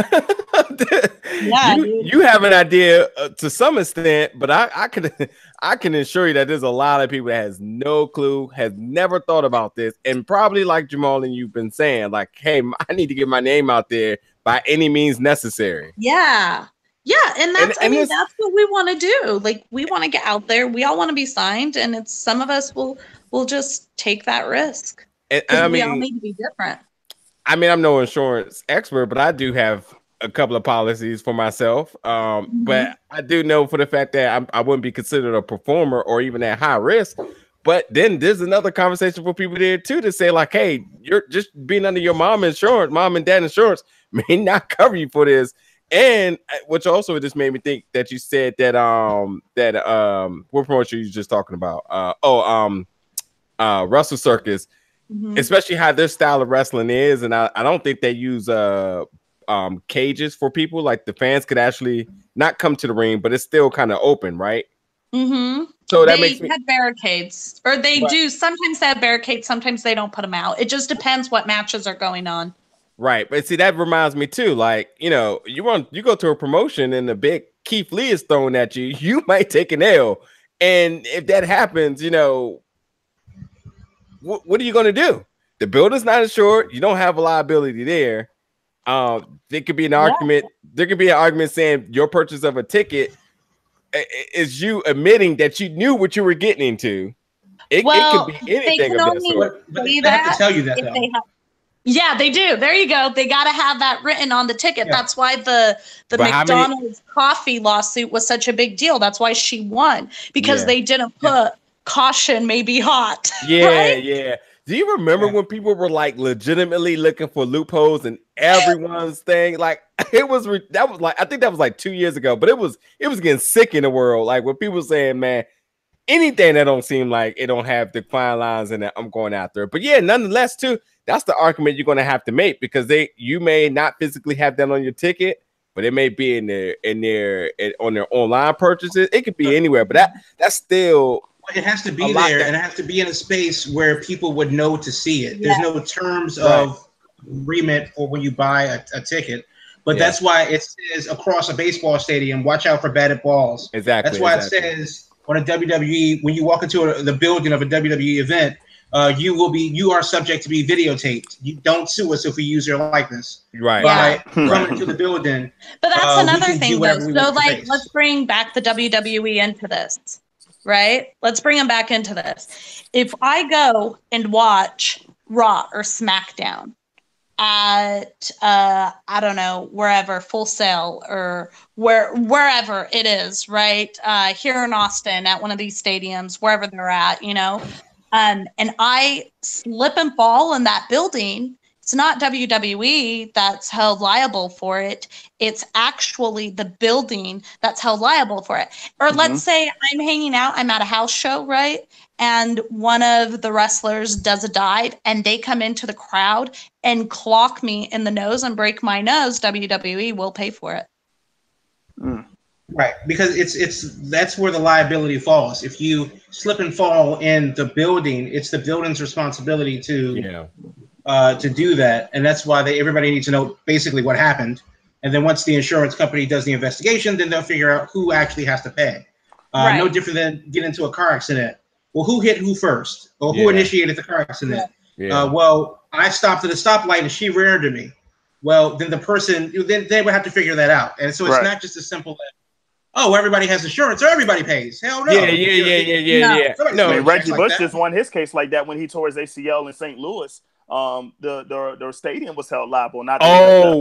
You have an idea to some extent, but I can assure you that there's a lot of people that has no clue, has never thought about this, and probably like Jamal and you've been saying, like, hey, I need to get my name out there by any means necessary. Yeah, and that's that's what we want to do. Like, we want to get out there. We all want to be signed, and it's some of us will just take that risk. And I mean, we all need to be different. I mean, I'm no insurance expert, but I do have a couple of policies for myself. But I do know for the fact that I wouldn't be considered a performer or even at high risk. But then there's another conversation for people there too to say like, hey, you're just being under your mom and dad insurance may not cover you for this. And which also just made me think that you said that what promotion you just talking about? Wrestle Circus, especially how their style of wrestling is, and I don't think they use cages for people. Like the fans could actually not come to the ring, but it's still kind of open, right? So that makes me have barricades, or they do. Sometimes they have barricades, sometimes they don't put them out. It just depends what matches are going on. Right, but see, that reminds me too. Like, you know, you go to a promotion and the big Keith Lee is thrown at you, you might take an L, and if that happens, you know, what are you going to do? The building's not insured. You don't have a liability there. There could be an argument. There could be an argument saying your purchase of a ticket is you admitting that you knew what you were getting into. It could be anything of that sort. But they have to tell you that, though. Yeah, they do. There you go. They got to have that written on the ticket. Yeah. That's why the McDonald's coffee lawsuit was such a big deal. That's why she won, because they didn't put caution may be hot. Yeah, right? yeah. Do you remember when people were like legitimately looking for loopholes in everyone's thing? Like that was like, I think that was like 2 years ago, but it was getting sick in the world. Like when people saying, man, anything that don't seem like it don't have the fine lines in it, I'm going after it. But yeah, nonetheless, too, that's the argument you're going to have to make, because you may not physically have that on your ticket, but it may be on their online purchases. It could be anywhere, but that's still. It has to be there, and it has to be in a space where people would know to see it. There's no terms of agreement for when you buy a ticket, but that's why it says across a baseball stadium, watch out for batted balls. Exactly. That's why it says on a WWE, when you walk into the building of a WWE event, you are subject to be videotaped. You don't sue us if we use your likeness. Right. By coming to the building. But that's another thing, though. So, like, let's bring back the WWE into this. Right? Let's bring them back into this. If I go and watch Raw or SmackDown at I don't know, wherever, Full Sail or wherever it is, right? Here in Austin at one of these stadiums, wherever they're at, you know, and I slip and fall in that building, it's not WWE that's held liable for it. It's actually the building that's held liable for it. Or let's say I'm hanging out, I'm at a house show, right? And one of the wrestlers does a dive and they come into the crowd and clock me in the nose and break my nose. WWE will pay for it. Right, because that's where the liability falls. If you slip and fall in the building, it's the building's responsibility to do that, and that's why everybody needs to know basically what happened. And then once the insurance company does the investigation, then they'll figure out who actually has to pay. No different than get into a car accident. Well, who hit who first, or who initiated the car accident? Well, I stopped at a stoplight and she rear ended me. Well, then the person, then they would have to figure that out. And so it's not just as simple as, oh, everybody has insurance, or everybody pays. Hell no. Yeah. No, I mean, Reggie Bush just won his case like that when he tore his ACL in St. Louis. The stadium was held liable. Not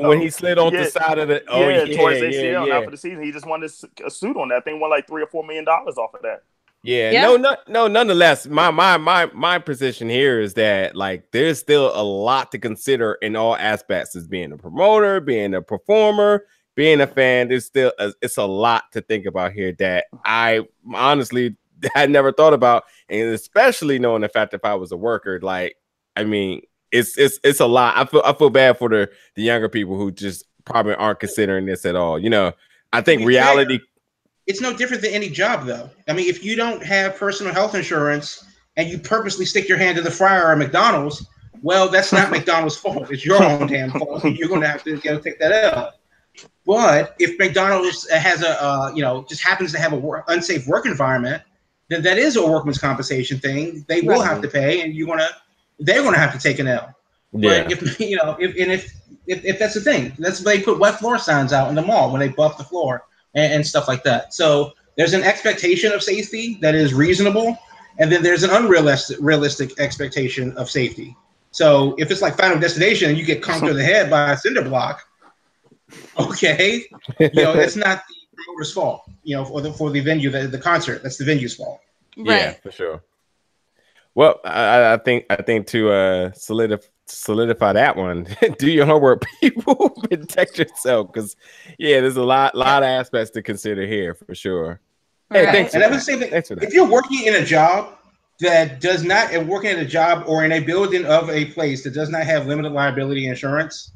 when he slid on the side of the tore his ACL. Now for the season, he just won a suit on that thing. Won like $3 or $4 million off of that. No. Nonetheless, my position here is that like there's still a lot to consider in all aspects, as being a promoter, being a performer, being a fan. There's still it's a lot to think about here that I honestly had never thought about, and especially knowing the fact that if I was a worker, like I mean. It's a lot. I feel bad for the younger people who just probably aren't considering this at all. You know, I think reality. It's no different than any job, though. I mean, if you don't have personal health insurance and you purposely stick your hand in the fryer at McDonald's, well, that's not McDonald's fault. It's your own damn fault. You're going to have to take that out. But if McDonald's has just happens to have a unsafe work environment, then that is a workman's compensation thing. They will have to pay, and they're going to have to take an L. Yeah. But if that's the thing, that's why they put wet floor signs out in the mall when they buff the floor and stuff like that. So there's an expectation of safety that is reasonable, and then there's an unrealistic expectation of safety. So if it's like Final Destination and you get conked in the head by a cinder block, Okay, it's not the promoter's fault. For the venue, the concert, that's the venue's fault. Right. Yeah, for sure. Well, I think to solidify that one, do your homework, people. Protect yourself, because there's a lot of aspects to consider here for sure. Hey, Right. thanks. And I would say that if you're working in a job that does not, and working at a job or in a building of a place that does not have limited liability insurance,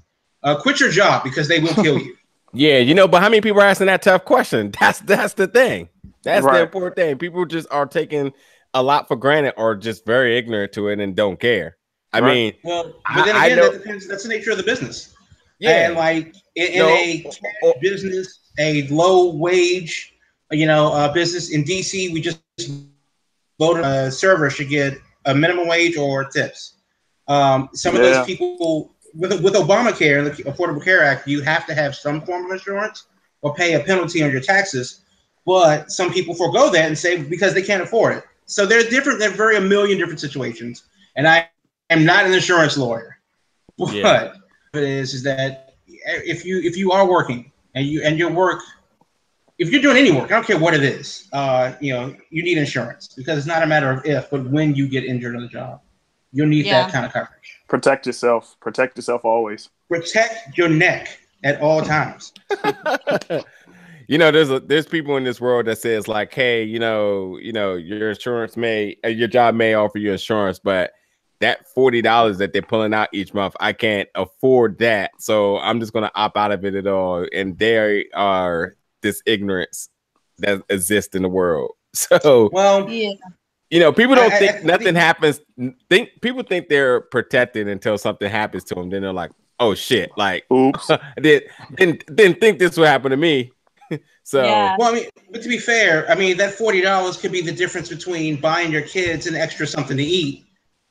quit your job, because they will kill you. Yeah, but how many people are asking that tough question? That's the thing. That's Right. the important thing. People just are taking a lot for granted, or just very ignorant to it and don't care. I mean, well, but then again, that depends. That's the nature of the business. Yeah, and like in a cash business, a low wage, business in DC, we just voted a server should get a minimum wage or tips. Some of those people with Obamacare and the Affordable Care Act, you have to have some form of insurance or pay a penalty on your taxes. But some people forego that and say because they can't afford it. So they're different. They're a million different situations. And I am not an insurance lawyer, but it is that if you are working and your work, if you're doing any work, I don't care what it is, you need insurance, because it's not a matter of if, but when you get injured on the job, you'll need that kind of coverage. Protect yourself. Protect yourself always. Protect your neck at all times. There's people in this world that says like, hey, your insurance your job may offer you insurance, but that $40 that they're pulling out each month, I can't afford that. So I'm just going to opt out of it at all. And there are this ignorance that exists in the world. So, people don't think nothing happens. People think they're protected until something happens to them. Then they're like, oh shit. Like, oops. didn't think this would happen to me. So, well, but to be fair, that $40 could be the difference between buying your kids an extra something to eat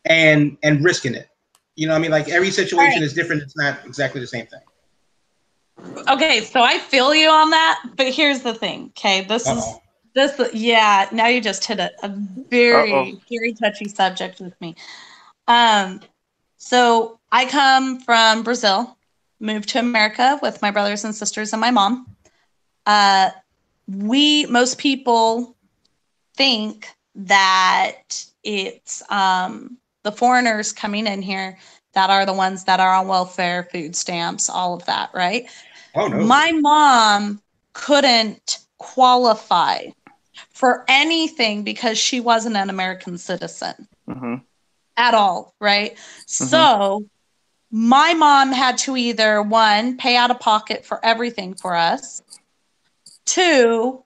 and risking it. Like every situation is different. It's not exactly the same thing. Okay, so I feel you on that, but here's the thing. Okay, now you just hit a very, very touchy subject with me. So I come from Brazil, moved to America with my brothers and sisters and my mom. Most people think that it's the foreigners coming in here that are the ones that are on welfare, food stamps, all of that, right? Oh, no. My mom couldn't qualify for anything because she wasn't an American citizen at all, right? So my mom had to either, one, pay out of pocket for everything for us, two,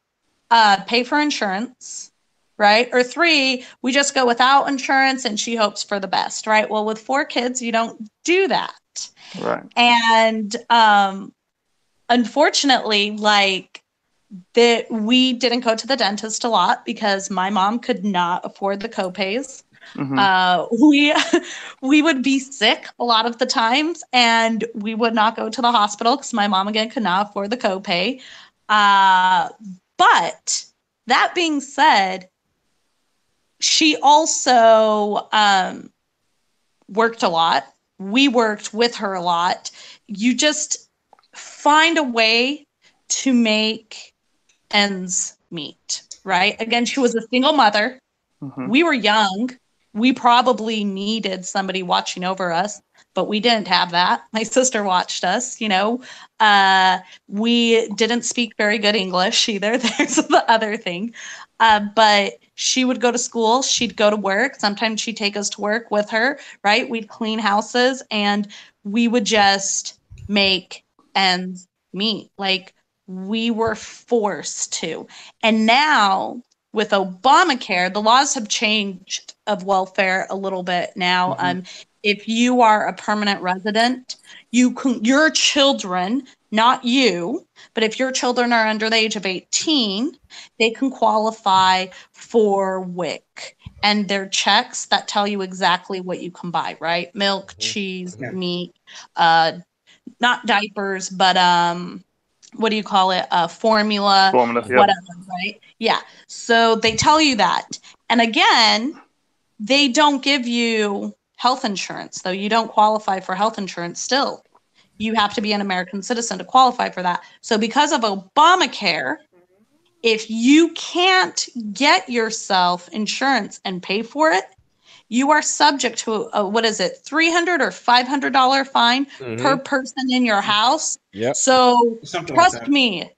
pay for insurance, right? Or three, we just go without insurance and she hopes for the best, right? Well, with 4 kids, you don't do that. Right. And unfortunately, we didn't go to the dentist a lot because my mom could not afford the copays. We would be sick a lot of the times and we would not go to the hospital because my mom, again, could not afford the copay. But that being said, she also worked a lot. We worked with her a lot. You just find a way to make ends meet, right? Again, she was a single mother. We were young. We probably needed somebody watching over us, but we didn't have that. My sister watched us, we didn't speak very good English either. There's the other thing. But she would go to school. She'd go to work. Sometimes she'd take us to work with her, right? We'd clean houses and we would just make ends meet. Like we were forced to. And now with Obamacare, the laws have changed of welfare a little bit now. If you are a permanent resident, your children, not you, but if your children are under the age of 18, they can qualify for WIC. And they're checks that tell you exactly what you can buy, right? Milk, cheese, meat, not diapers, but what do you call it? Formula, whatever, right? Yeah. So they tell you that. And again, they don't give you health insurance, though. You don't qualify for health insurance still. you have to be an American citizen to qualify for that. So because of Obamacare, if you can't get yourself insurance and pay for it, you are subject to a what is it, $300 or $500 fine per person in your house. Yep. So Something trust like that. me,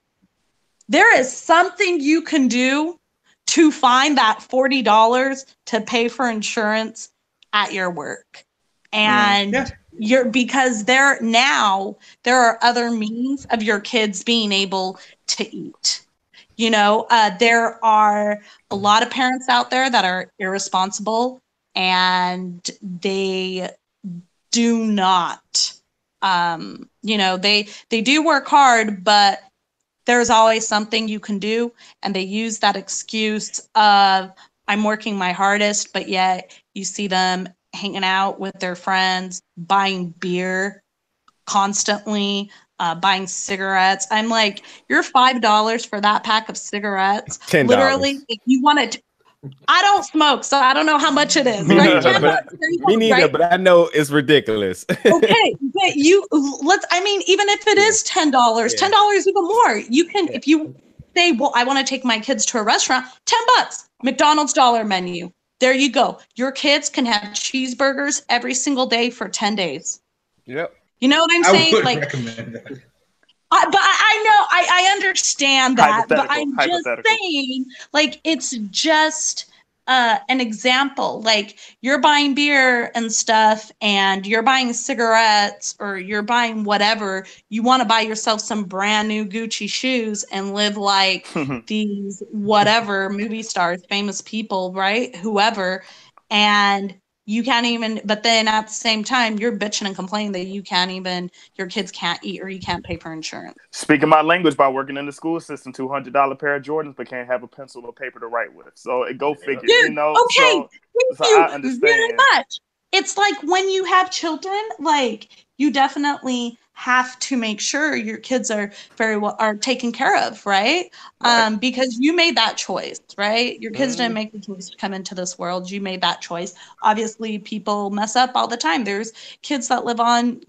there is something you can do to find that $40 to pay for insurance at your work. And because there are other means of your kids being able to eat. You know, there are a lot of parents out there that are irresponsible and they do not, you know, they do work hard, but there's always something you can do. And they use that excuse of, I'm working my hardest, but yet you see them hanging out with their friends, buying beer constantly, buying cigarettes. I'm like, you're $5 for that pack of cigarettes. $10. Literally, if you wanted to, I don't smoke, so I don't know how much it is. Me Right? neither, but I know it's ridiculous. Okay, but even if it is $10, $10 even more. You can, if you say, well, I want to take my kids to a restaurant, $10, McDonald's dollar menu. There you go. Your kids can have cheeseburgers every single day for 10 days. Yep. You know what I'm saying? I would like, recommend that. but I know, I understand that, but I'm just saying, like, it's just an example. Like, you're buying beer and stuff, and you're buying cigarettes, or you're buying whatever. You want to buy yourself some brand new Gucci shoes and live like these whatever movie stars, famous people, right? Whoever, and you can't even, but then at the same time, you're bitching and complaining that your kids can't eat or you can't pay for insurance. Speaking my language by working in the school system, $200 pair of Jordans, but can't have a pencil or paper to write with. So it go figure, Dude, you know? Okay, so I understand. very much. It's like when you have children, like, you definitely have to make sure your kids are taken care of, right? Because you made that choice, right? Your kids didn't make the choice to come into this world. You made that choice. Obviously, people mess up all the time. There's kids that live on,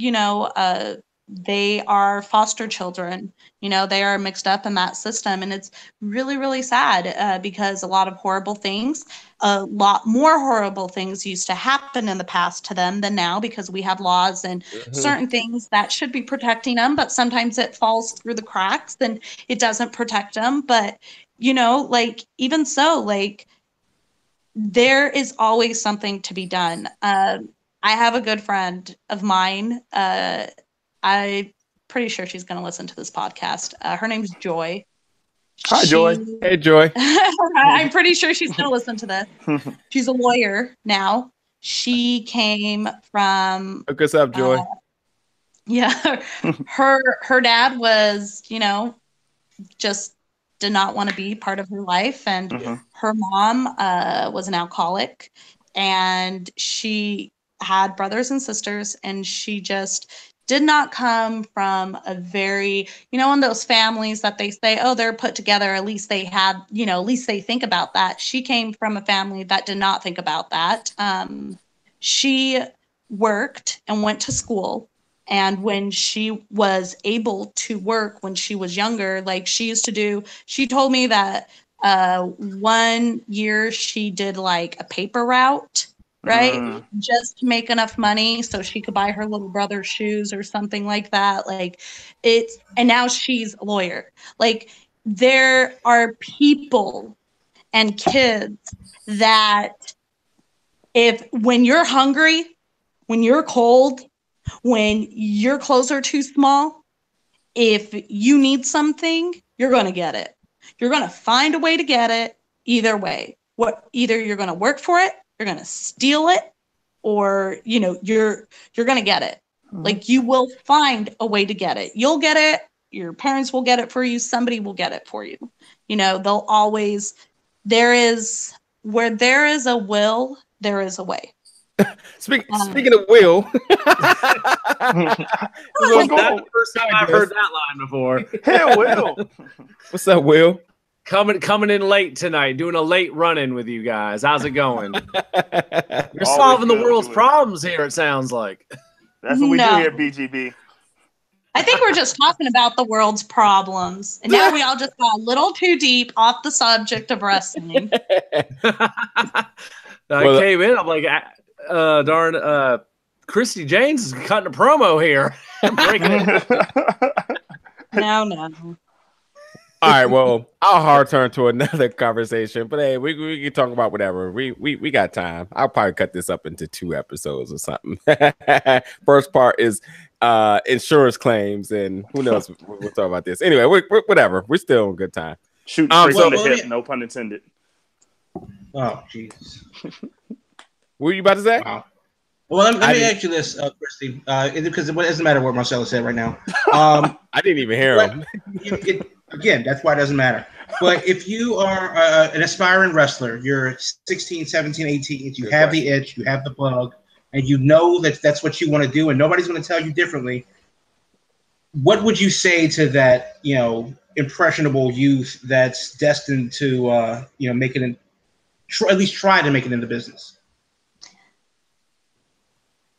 they are foster children. You know, they are mixed up in that system. And it's really, really sad because a lot more horrible things used to happen in the past to them than now, because we have laws and certain things that should be protecting them, but sometimes it falls through the cracks and it doesn't protect them. But, like, even so, like, there is always something to be done. I have a good friend of mine. I'm pretty sure she's going to listen to this podcast. Her name's Joy. Hi, Joy. Hey, Joy. I'm pretty sure she's going to listen to this. She's a lawyer now. She came from... Hook us up, Joy. Her dad was, just did not want to be part of her life. And her mom was an alcoholic. And she had brothers and sisters. And she just did not come from a very, in those families that they say, oh, they're put together, at least they have, at least they think about that. She came from a family that did not think about that. She worked and went to school. And when she was able to work when she was younger, like she told me that 1 year she did like a paper route, right? Just to make enough money so she could buy her little brother shoes or something like that. Like and now she's a lawyer. Like, there are people and kids that when you're hungry, when you're cold, when your clothes are too small, if you need something, you're going to get it. You're going to find a way to get it either way. Either you're going to work for it, you're going to steal it, or, you're going to get it. Like, you will find a way to get it. You'll get it. Your parents will get it for you. Somebody will get it for you. They'll always, where there is a will, there is a way. Speaking of Will, that's the first time I've heard that line before. Hey, Will. What's up, Will? Coming in late tonight, doing a late run-in with you guys. How's it going? You're solving the world's problems here, it sounds like. That's what we do here, BGB. I think we're just talking about the world's problems. And now we all just got a little too deep off the subject of wrestling. I came in, I'm like, darn, Christi Jaynes is cutting a promo here. No. All right, well, I'll hard turn to another conversation, but hey, we can talk about whatever. We got time. I'll probably cut this up into 2 episodes or something. First part is insurance claims, and who knows? We'll talk about this anyway. Whatever. We're still on good time. Shoot straight from the hip, no pun intended. Oh, Jesus. What were you about to say? Wow. Well, let me ask you this, Christi, because it doesn't matter what Marcelo said right now. I didn't even hear him. Again, that's why it doesn't matter. But if you are an aspiring wrestler, you're 16, 17, 18, you have the itch, you have the bug, and you know that that's what you want to do, and nobody's going to tell you differently, what would you say to that, impressionable youth that's destined to, make it in, at least try to make it in the business?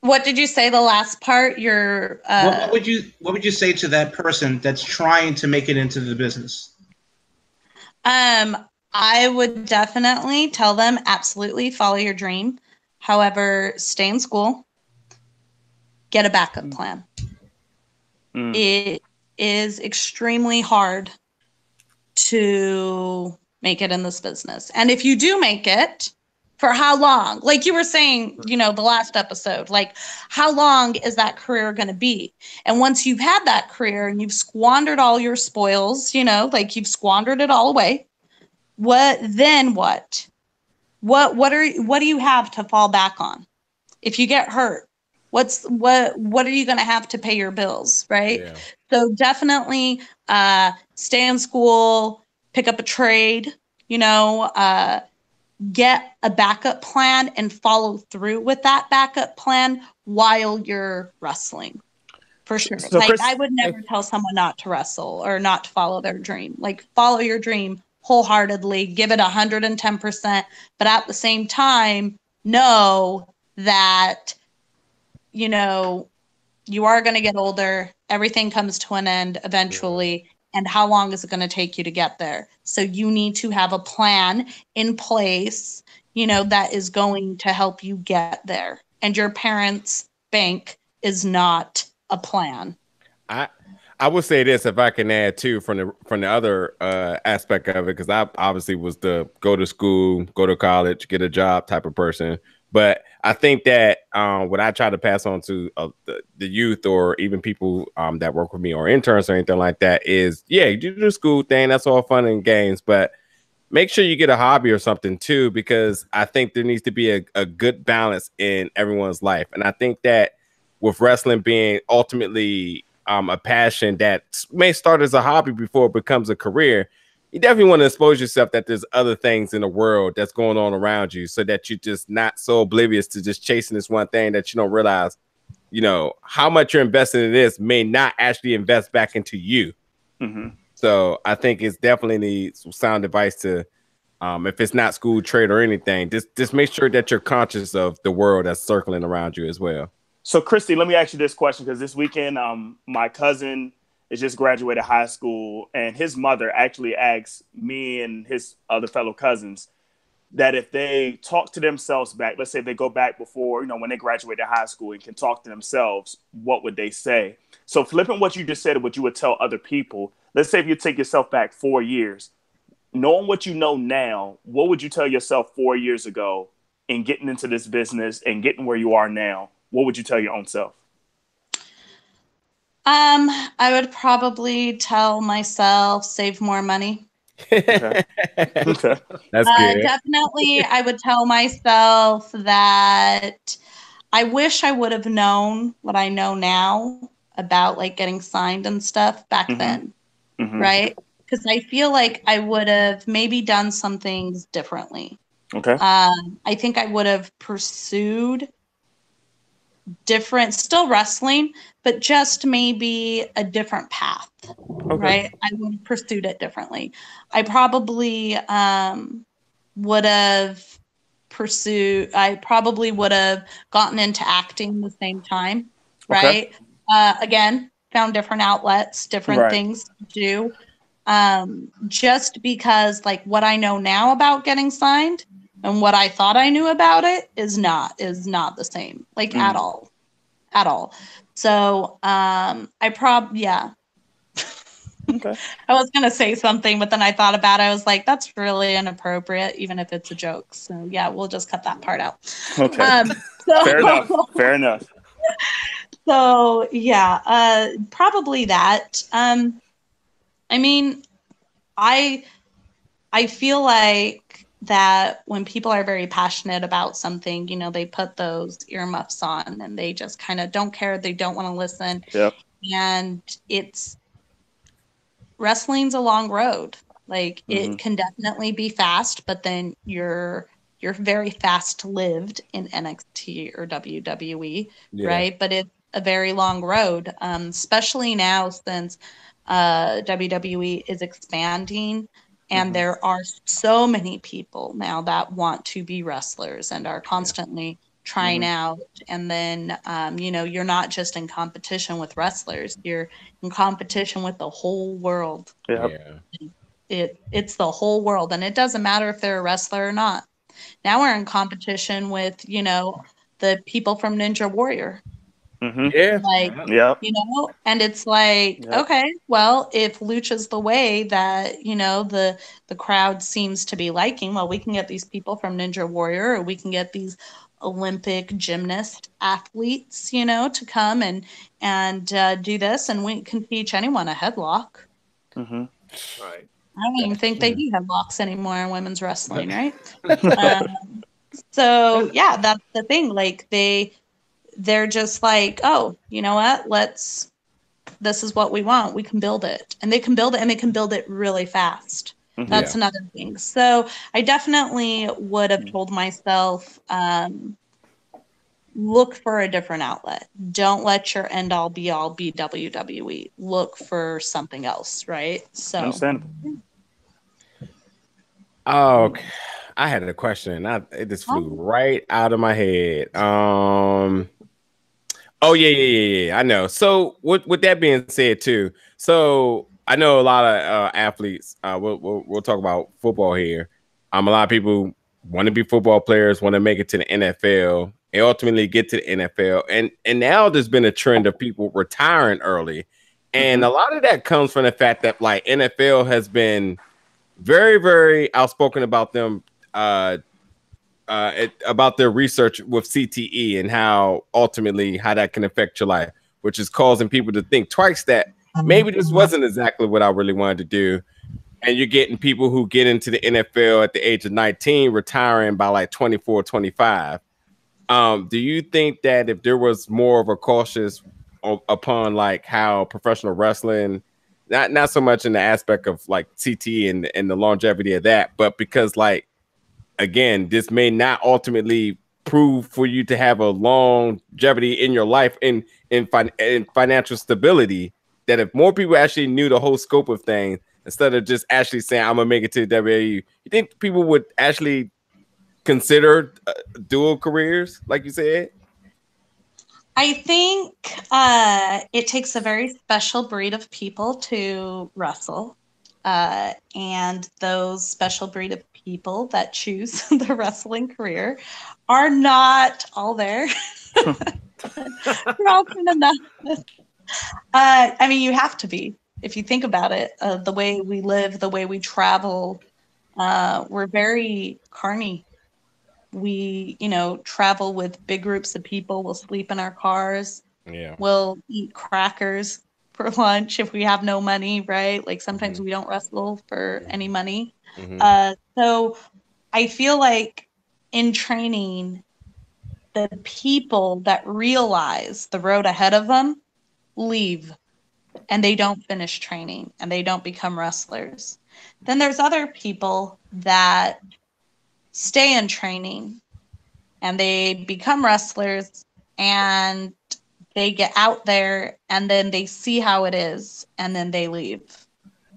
What did you say the last part? What would you say to that person that's trying to make it into the business? I would definitely tell them absolutely follow your dream. However, stay in school. Get a backup plan. It is extremely hard to make it in this business. And if you do make it, for how long? Like you were saying, the last episode, like how long is that career going to be? And once you've had that career and you've squandered all your spoils, like you've squandered it all away, what? What do you have to fall back on? If you get hurt, what are you going to have to pay your bills, right? Yeah. So definitely stay in school, pick up a trade, get a backup plan and follow through with that backup plan while you're wrestling. For sure. So I would never tell someone not to wrestle or not to follow their dream. Like follow your dream wholeheartedly, give it 110%, but at the same time, know that, you are going to get older. Everything comes to an end eventually. And how long is it going to take you to get there? So you need to have a plan in place, that is going to help you get there. And your parents' bank is not a plan. I would say this, if I can add too, from the other aspect of it, because I obviously was the go to school, go to college, get a job type of person. But I think that what I try to pass on to the youth or even people that work with me or interns or anything like that is, you do the school thing. That's all fun and games. But make sure you get a hobby or something, too, because I think there needs to be a good balance in everyone's life. And I think that with wrestling being ultimately a passion that may start as a hobby before it becomes a career, you definitely want to expose yourself that there's other things in the world that's going on around you so that you're just not so oblivious to just chasing this one thing that you don't realize, how much you're investing in this may not actually invest back into you. Mm-hmm. So I think it's definitely sound advice to, if it's not school, trade, or anything, just make sure that you're conscious of the world that's circling around you as well. So, Christi, let me ask you this question, because this weekend, my cousin is just graduated high school, and his mother actually asked me and his other fellow cousins that if they talk to themselves back, let's say if they go back before, when they graduated high school and can talk to themselves, what would they say? So flipping what you just said, what you would tell other people, let's say if you take yourself back 4 years, knowing what you know now, what would you tell yourself 4 years ago in getting into this business and getting where you are now? What would you tell your own self? I would probably tell myself save more money. Okay. That's good. Definitely, I would tell myself that I wish I would have known what I know now about like getting signed and stuff back then, right? Because I feel like I would have maybe done some things differently. Okay. I think I would have pursued different, still wrestling, but just maybe a different path, right? I would have pursued it differently. I probably would have gotten into acting the same time, right? Again, found different outlets, different things to do. Just because like what I know now about getting signed and what I thought I knew about it is not the same, like at all. So Okay. I was gonna say something, but then I thought about it. I was like, that's really inappropriate, even if it's a joke. So yeah, we'll just cut that part out. Okay. Fair enough. So yeah, probably that. I mean, I feel like that when people are very passionate about something, you know, they put those earmuffs on and they just kind of don't care. They don't want to listen. Yep. And wrestling's a long road. Like it can definitely be fast, but then you're very fast lived in NXT or WWE, right? But it's a very long road, especially now since WWE is expanding and there are so many people now that want to be wrestlers and are constantly trying out. And then, you know, you're not just in competition with wrestlers, you're in competition with the whole world. Yep. It's the whole world. And it doesn't matter if they're a wrestler or not. Now we're in competition with, you know, the people from Ninja Warrior. Like, you know, and it's like, okay, well, if Lucha's the way that, you know, the crowd seems to be liking, well, we can get these people from Ninja Warrior, or we can get these Olympic gymnast athletes, you know, to come and do this, and we can teach anyone a headlock. Right. I don't even think they do headlocks anymore in women's wrestling, right? So yeah, that's the thing. Like they're just like, oh, you know what? This is what we want. We can build it. And they can build it, and they can build it really fast. That's another thing. So I definitely would have told myself, look for a different outlet. Don't let your end all be all be WWE. Look for something else, right? So Understandable. Oh, okay. I had a question. It just flew right out of my head. Oh yeah. I know. So with that being said too, so I know a lot of athletes. We'll talk about football here. A lot of people want to be football players, want to make it to the NFL, and ultimately get to the NFL. And now there's been a trend of people retiring early, and a lot of that comes from the fact that like NFL has been very, very outspoken about them. About their research with CTE and how ultimately how that can affect your life, which is causing people to think twice that maybe this wasn't exactly what I really wanted to do. And you're getting people who get into the NFL at the age of 19, retiring by like 24, 25. Do you think that if there was more of a cautious upon like how professional wrestling, not so much in the aspect of like CTE and the longevity of that, but because like, again, this may not ultimately prove for you to have a longevity in your life in financial stability, that if more people actually knew the whole scope of things, instead of just actually saying, I'm going to make it to the WWE, you think people would actually consider dual careers, like you said? I think it takes a very special breed of people to wrestle. And those special breed of people that choose the wrestling career are not all there. I mean, you have to be. If you think about it, the way we live, the way we travel, we're very carny. We, you know, travel with big groups of people. We'll sleep in our cars. Yeah. We'll eat crackers for lunch if we have no money, right? Like sometimes we don't wrestle for any money. So I feel like in training, the people that realize the road ahead of them leave and they don't finish training and they don't become wrestlers. Then there's other people that stay in training and they become wrestlers and they get out there and then they see how it is and then they leave.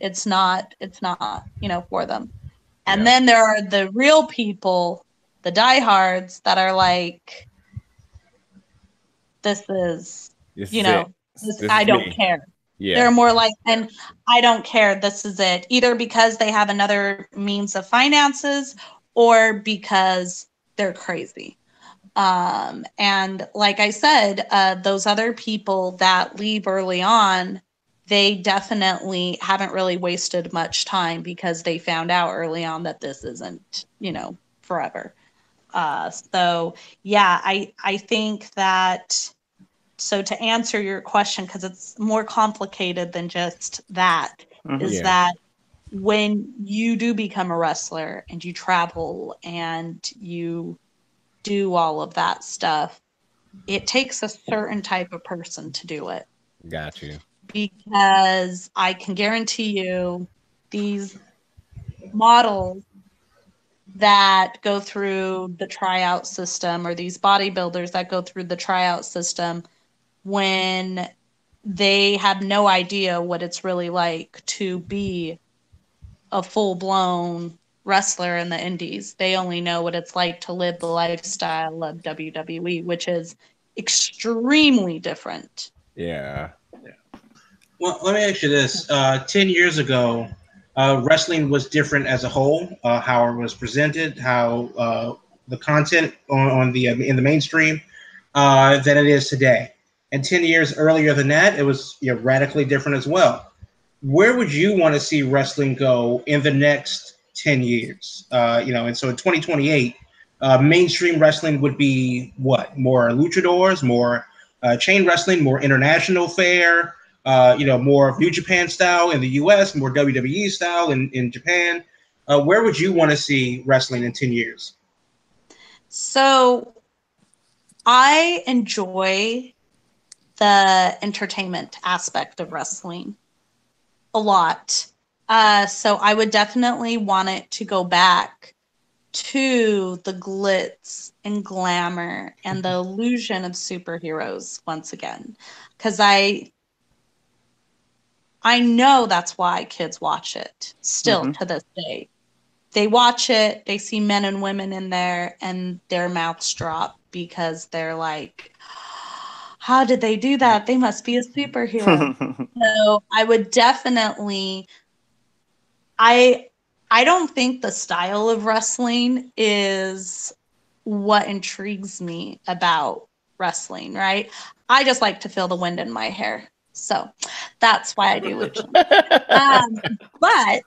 It's not, you know, for them. And then there are the real people, the diehards that are like, this is, you know, I don't care. Yeah. They're more like, and I don't care. This is it. Either because they have another means of finances or because they're crazy. And like I said, those other people that leave early on, they definitely haven't really wasted much time because they found out early on that this isn't, forever. So yeah, I think that, so to answer your question, because it's more complicated than just that, is that when you do become a wrestler and you travel and you do all of that stuff, it takes a certain type of person to do it. Got you. Because I can guarantee you these models that go through the tryout system, or these bodybuilders that go through the tryout system, when they have no idea what it's really like to be a full-blown wrestler in the indies. They only know what it's like to live the lifestyle of WWE, which is extremely different. Yeah. Well, let me ask you this. 10 years ago, wrestling was different as a whole, how it was presented, how the content on the in the mainstream than it is today. And 10 years earlier than that, it was radically different as well. Where would you want to see wrestling go in the next 10 years? And so in 2028, mainstream wrestling would be what? More luchadors, more chain wrestling, more international fare, more of New Japan style in the US, more WWE style in Japan. Where would you want to see wrestling in 10 years? So I enjoy the entertainment aspect of wrestling a lot. So I would definitely want it to go back to the glitz and glamour and the illusion of superheroes once again. Because I know that's why kids watch it still to this day. They watch it, they see men and women in there, and their mouths drop because they're like, how did they do that? They must be a superhero. So I would definitely, I don't think the style of wrestling is what intrigues me about wrestling, right? I just like to feel the wind in my hair. So that's why I do lucha. But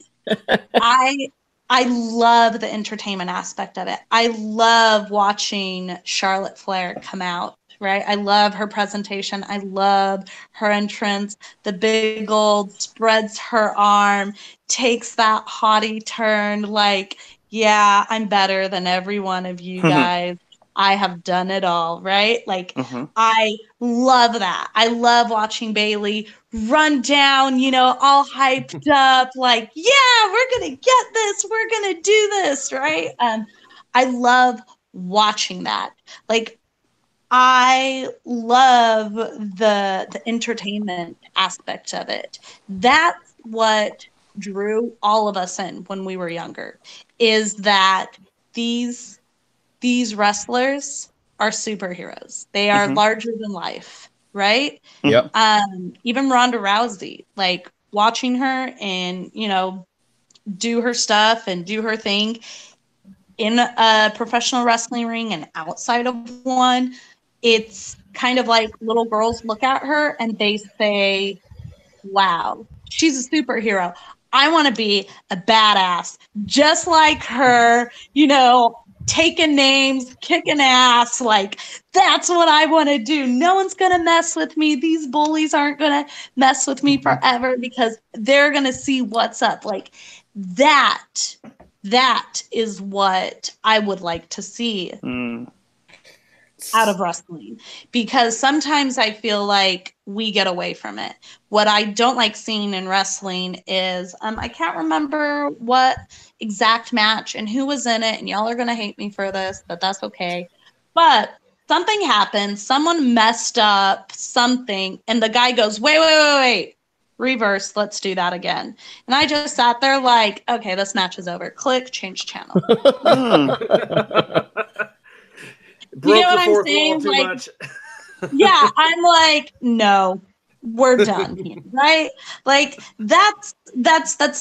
I love the entertainment aspect of it. I love watching Charlotte Flair come out, right? I love her presentation. I love her entrance. The big old spreads her arm, takes that haughty turn like, yeah, I'm better than every one of you guys. I have done it all, right? Like, I love that. I love watching Bayley run down, all hyped up, like, yeah, we're going to get this. We're going to do this, right? I love watching that. Like, I love the entertainment aspect of it. That's what drew all of us in when we were younger, is that these wrestlers are superheroes. They are larger than life, right? Yep. Even Ronda Rousey, like watching her and, do her stuff and do her thing in a professional wrestling ring and outside of one, it's kind of like little girls look at her and they say, wow, she's a superhero. I want to be a badass just like her, taking names, kicking ass. Like, that's what I want to do. No one's going to mess with me. These bullies aren't going to mess with me forever because they're going to see what's up. Like, that is what I would like to see out of wrestling, because sometimes I feel like we get away from it. What I don't like seeing in wrestling is I can't remember what exact match and who was in it, and y'all are gonna hate me for this, but that's okay. But something happened, someone messed up something, and the guy goes, wait, reverse, let's do that again. And I just sat there like, okay, this match is over. Click, change channel. Broke you know the what fourth I'm saying? wall too Like, much. yeah, I'm like, no, we're done here, right? Like that's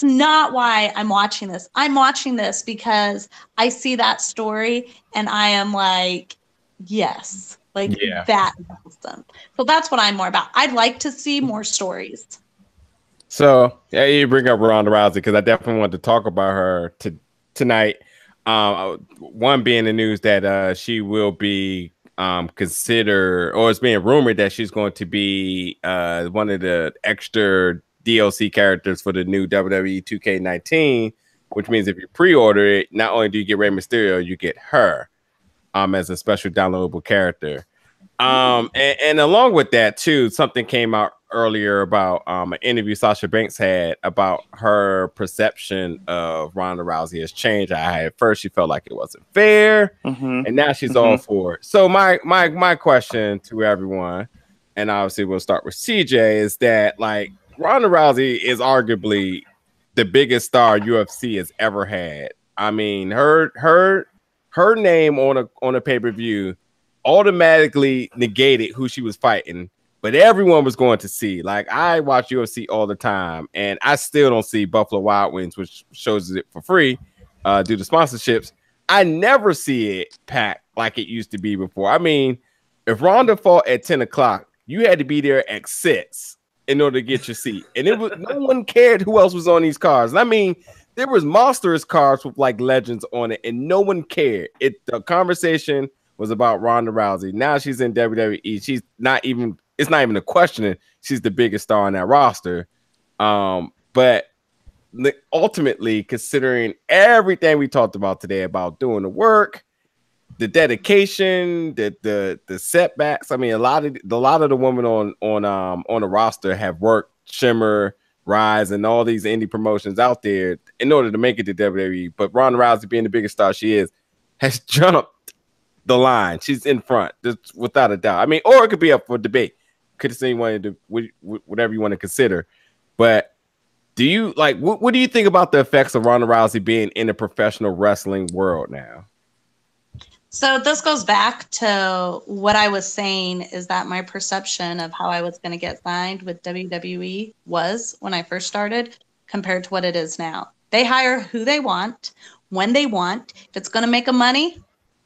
not why I'm watching this. I'm watching this because I see that story and I am like, yes, like that is awesome. So that's what I'm more about. I'd like to see more stories. So yeah, you bring up Ronda Rousey because I definitely want to talk about her tonight. One being the news that she will be considered, or it's being rumored that she's going to be one of the extra DLC characters for the new WWE 2K19, which means if you pre-order it, not only do you get Rey Mysterio, you get her as a special downloadable character. And along with that too, something came out earlier about an interview Sasha Banks had about her perception of Ronda Rousey has changed. At first she felt like it wasn't fair, and now she's all for it. So my question to everyone, and obviously we'll start with CJ, is that like Ronda Rousey is arguably the biggest star UFC has ever had. I mean, her name on a pay-per-view automatically negated who she was fighting, but everyone was going to see. Like, I watch UFC all the time, and I still don't see Buffalo Wild Wings, which shows it for free due to sponsorships. I never see it packed like it used to be before. I mean, if Ronda fought at 10 o'clock, you had to be there at 6 in order to get your seat, and it was no one cared who else was on these cards. And I mean, there was monstrous cards with like legends on it, and no one cared. The conversation was about Ronda Rousey. Now she's in WWE. She's not even, it's not even a question. She's the biggest star on that roster. But ultimately, considering everything we talked about today about doing the work, the dedication, the setbacks. I mean, a lot of the women on the roster have worked Shimmer, Rise, and all these indie promotions out there in order to make it to WWE. But Ronda Rousey, being the biggest star she is, has jumped the line. She's in front, just without a doubt. I mean, or it could be up for debate. Could have seen one of whatever you want to consider. But do you like what do you think about the effects of Ronda Rousey being in the professional wrestling world now? So this goes back to what I was saying, is that my perception of how I was going to get signed with WWE was when I first started compared to what it is now. They hire who they want, when they want. If it's going to make them money,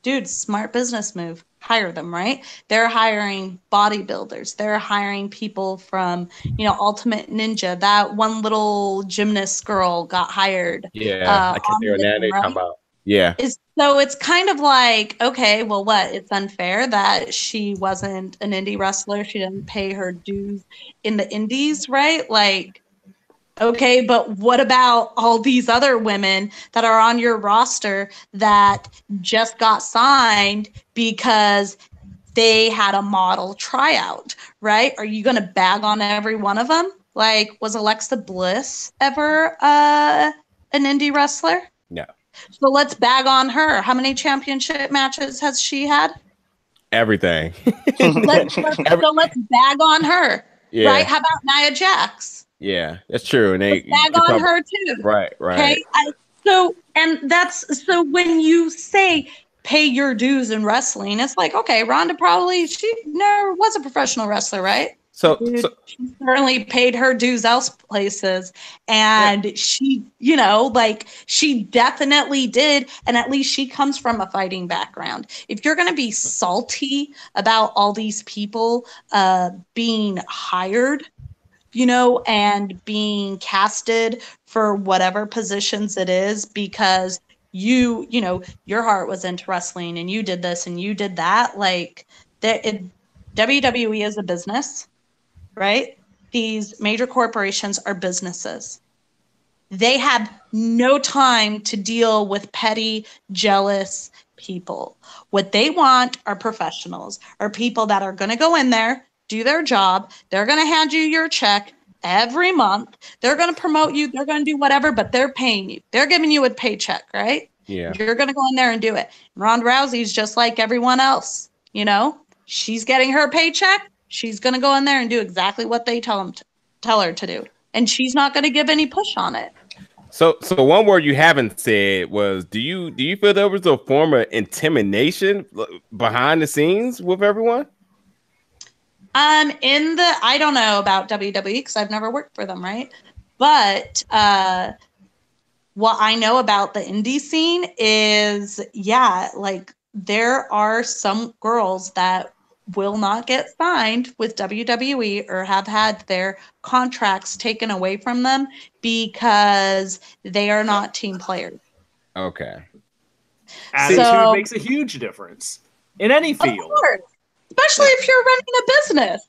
dude, smart business move. Hire them, right? They're hiring bodybuilders. They're hiring people from, Ultimate Ninja. That one little gymnast girl got hired. Yeah, I can't hear her name come out. Yeah. So it's kind of like, okay, well, what? It's unfair that she wasn't an indie wrestler. She didn't pay her dues in the indies, right? Like, okay, but what about all these other women that are on your roster that just got signed because they had a model tryout, right? Are you going to bag on every one of them? Like, was Alexa Bliss ever an indie wrestler? No. So let's bag on her. How many championship matches has she had? Everything. So let's bag on her. Yeah. Right? How about Nia Jax? Yeah, that's true. And they bag on her too. Right. Okay. So when you say pay your dues in wrestling, it's like, okay, Ronda she never was a professional wrestler, right? So she certainly paid her dues else places, and she, she definitely did, and at least she comes from a fighting background. If you're going to be salty about all these people being hired, and being casted for whatever positions it is because your heart was into wrestling and you did this and you did that, like WWE is a business. Right? These major corporations are businesses. They have no time to deal with petty, jealous people. What they want are professionals, are people that are going to go in there, do their job. They're going to hand you your check every month. They're going to promote you. They're going to do whatever, but they're paying you. They're giving you a paycheck, right? Yeah. You're going to go in there and do it. Ronda Rousey's just like everyone else. She's getting her paycheck. She's going to go in there and do exactly what they tell her to do. And she's not going to give any push on it. So one word you haven't said was, do you feel there was a form of intimidation behind the scenes with everyone? I don't know about WWE because I've never worked for them, right? But what I know about the indie scene is, yeah, like there are some girls that will not get signed with WWE or have had their contracts taken away from them because they are not team players. Okay. Attitude makes a huge difference in any field. Of course. Especially if you're running a business.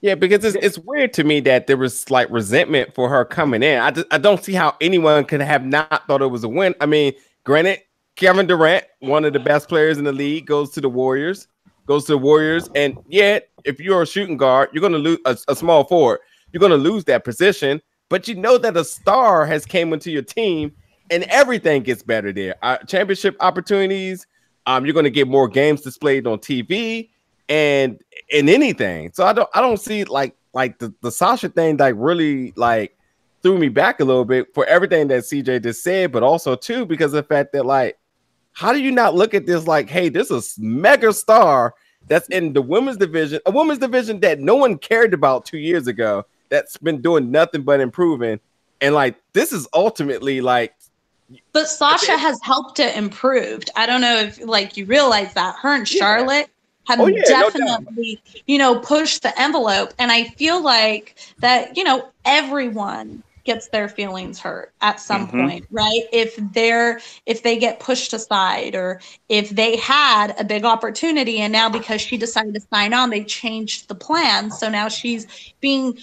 Yeah, because it's weird to me that there was like resentment for her coming in. I don't see how anyone could have not thought it was a win. I mean, granted, Kevin Durant, one of the best players in the league, goes to the Warriors, and yet if you're a shooting guard, you're going to lose a small forward. You're going to lose that position, but you know that a star has came into your team, and everything gets better there. Championship opportunities. You're going to get more games displayed on TV and in anything. So I don't see like the Sasha thing like really like threw me back a little bit for everything that CJ just said, but also too because of the fact that like, how do you not look at this like, hey, this is mega star that's in the women's division, a women's division that no one cared about 2 years ago, that's been doing nothing but improving, and like this is ultimately like. But Sasha has helped it improve. I don't know if like you realize that her and Charlotte have definitely, pushed the envelope. And I feel like that, everyone gets their feelings hurt at some point, right? If they get pushed aside, or if they had a big opportunity and now because she decided to sign on, they changed the plan. So now she's being,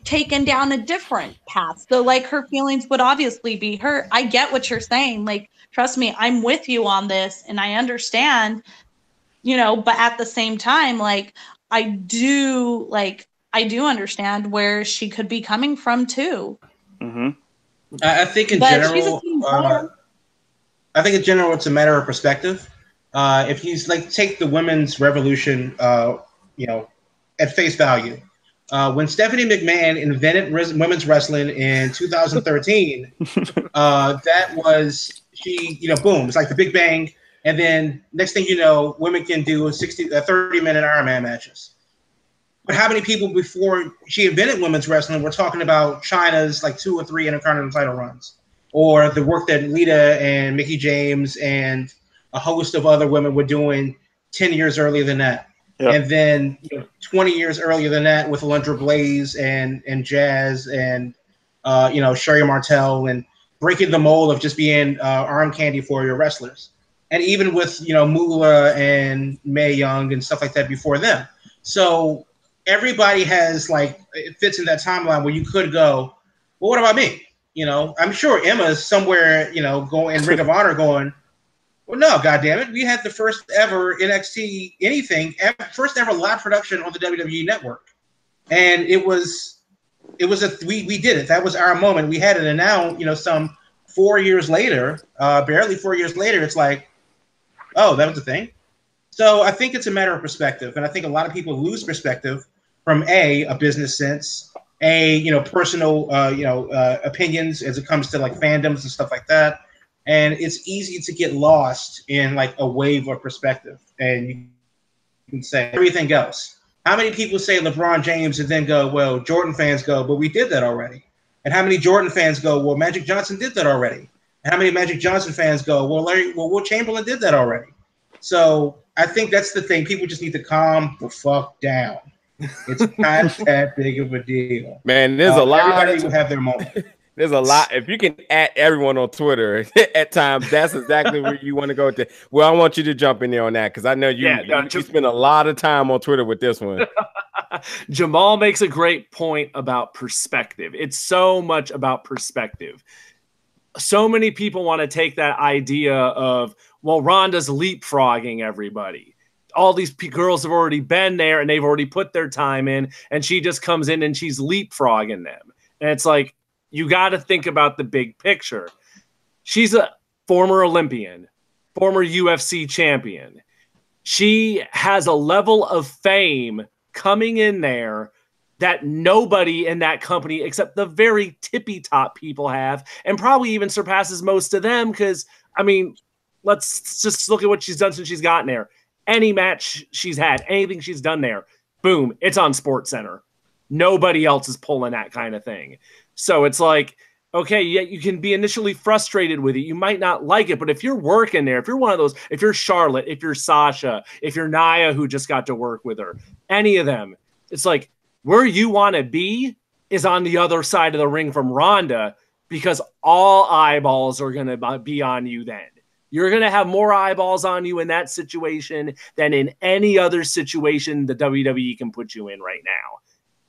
taken down a different path. So like her feelings would obviously be hurt. I get what you're saying. Like, trust me, I'm with you on this and I understand, but at the same time, like I do understand where she could be coming from too. I think in general, it's a matter of perspective. If you like take the women's revolution, at face value, when Stephanie McMahon invented women's wrestling in 2013, that was boom, it's like the Big Bang. And then next thing you know, women can do 30-minute Ironman matches. But how many people before she invented women's wrestling were talking about Chyna's like 2 or 3 Intercontinental title runs, or the work that Lita and Mickie James and a host of other women were doing 10 years earlier than that. Yep. And then 20 years earlier than that with Alundra Blaze and Jazz and Sherry Martel, and breaking the mold of just being arm candy for your wrestlers. And even with Moolah and Mae Young and stuff like that before them. So everybody has it fits in that timeline where you could go, well, what about me? I'm sure Emma's somewhere, going in Ring of Honor going, well, no, goddammit, we had the first ever NXT first ever live production on the WWE network. And we did it. That was our moment. We had it. And now, some 4 years later, barely 4 years later, it's like, oh, that was the thing. So I think it's a matter of perspective. And I think a lot of people lose perspective from a business sense, personal, opinions as it comes to like fandoms and stuff like that. And it's easy to get lost in like a wave of perspective. And you can say everything else. How many people say LeBron James and then go, well, Jordan fans go, but we did that already. And how many Jordan fans go, well, Magic Johnson did that already. And how many Magic Johnson fans go, well, Will Chamberlain did that already. So I think that's the thing. People just need to calm the fuck down. It's not that big of a deal. Man, there's a lot. Everybody will have their moment. There's a lot. If you can add everyone on Twitter at times, that's exactly where you want to go to. Well, I want you to jump in there on that because I know you spend a lot of time on Twitter with this one. Jamal makes a great point about perspective. It's so much about perspective. So many people want to take that idea of, well, Ronda's leapfrogging everybody. All these girls have already been there and they've already put their time in, and she just comes in and she's leapfrogging them. And it's like, you got to think about the big picture. She's a former Olympian, former UFC champion. She has a level of fame coming in there that nobody in that company except the very tippy top people have, and probably even surpasses most of them. Because, I mean, let's just look at what she's done since she's gotten there. Any match she's had, anything she's done there, boom, it's on Sports Center. Nobody else is pulling that kind of thing. So it's like, okay, yeah, you can be initially frustrated with it. You might not like it, but if you're working there, if you're one of those, if you're Charlotte, if you're Sasha, if you're Nia, who just got to work with her, any of them, it's like where you want to be is on the other side of the ring from Ronda, because all eyeballs are going to be on you then. You're going to have more eyeballs on you in that situation than in any other situation the WWE can put you in right now.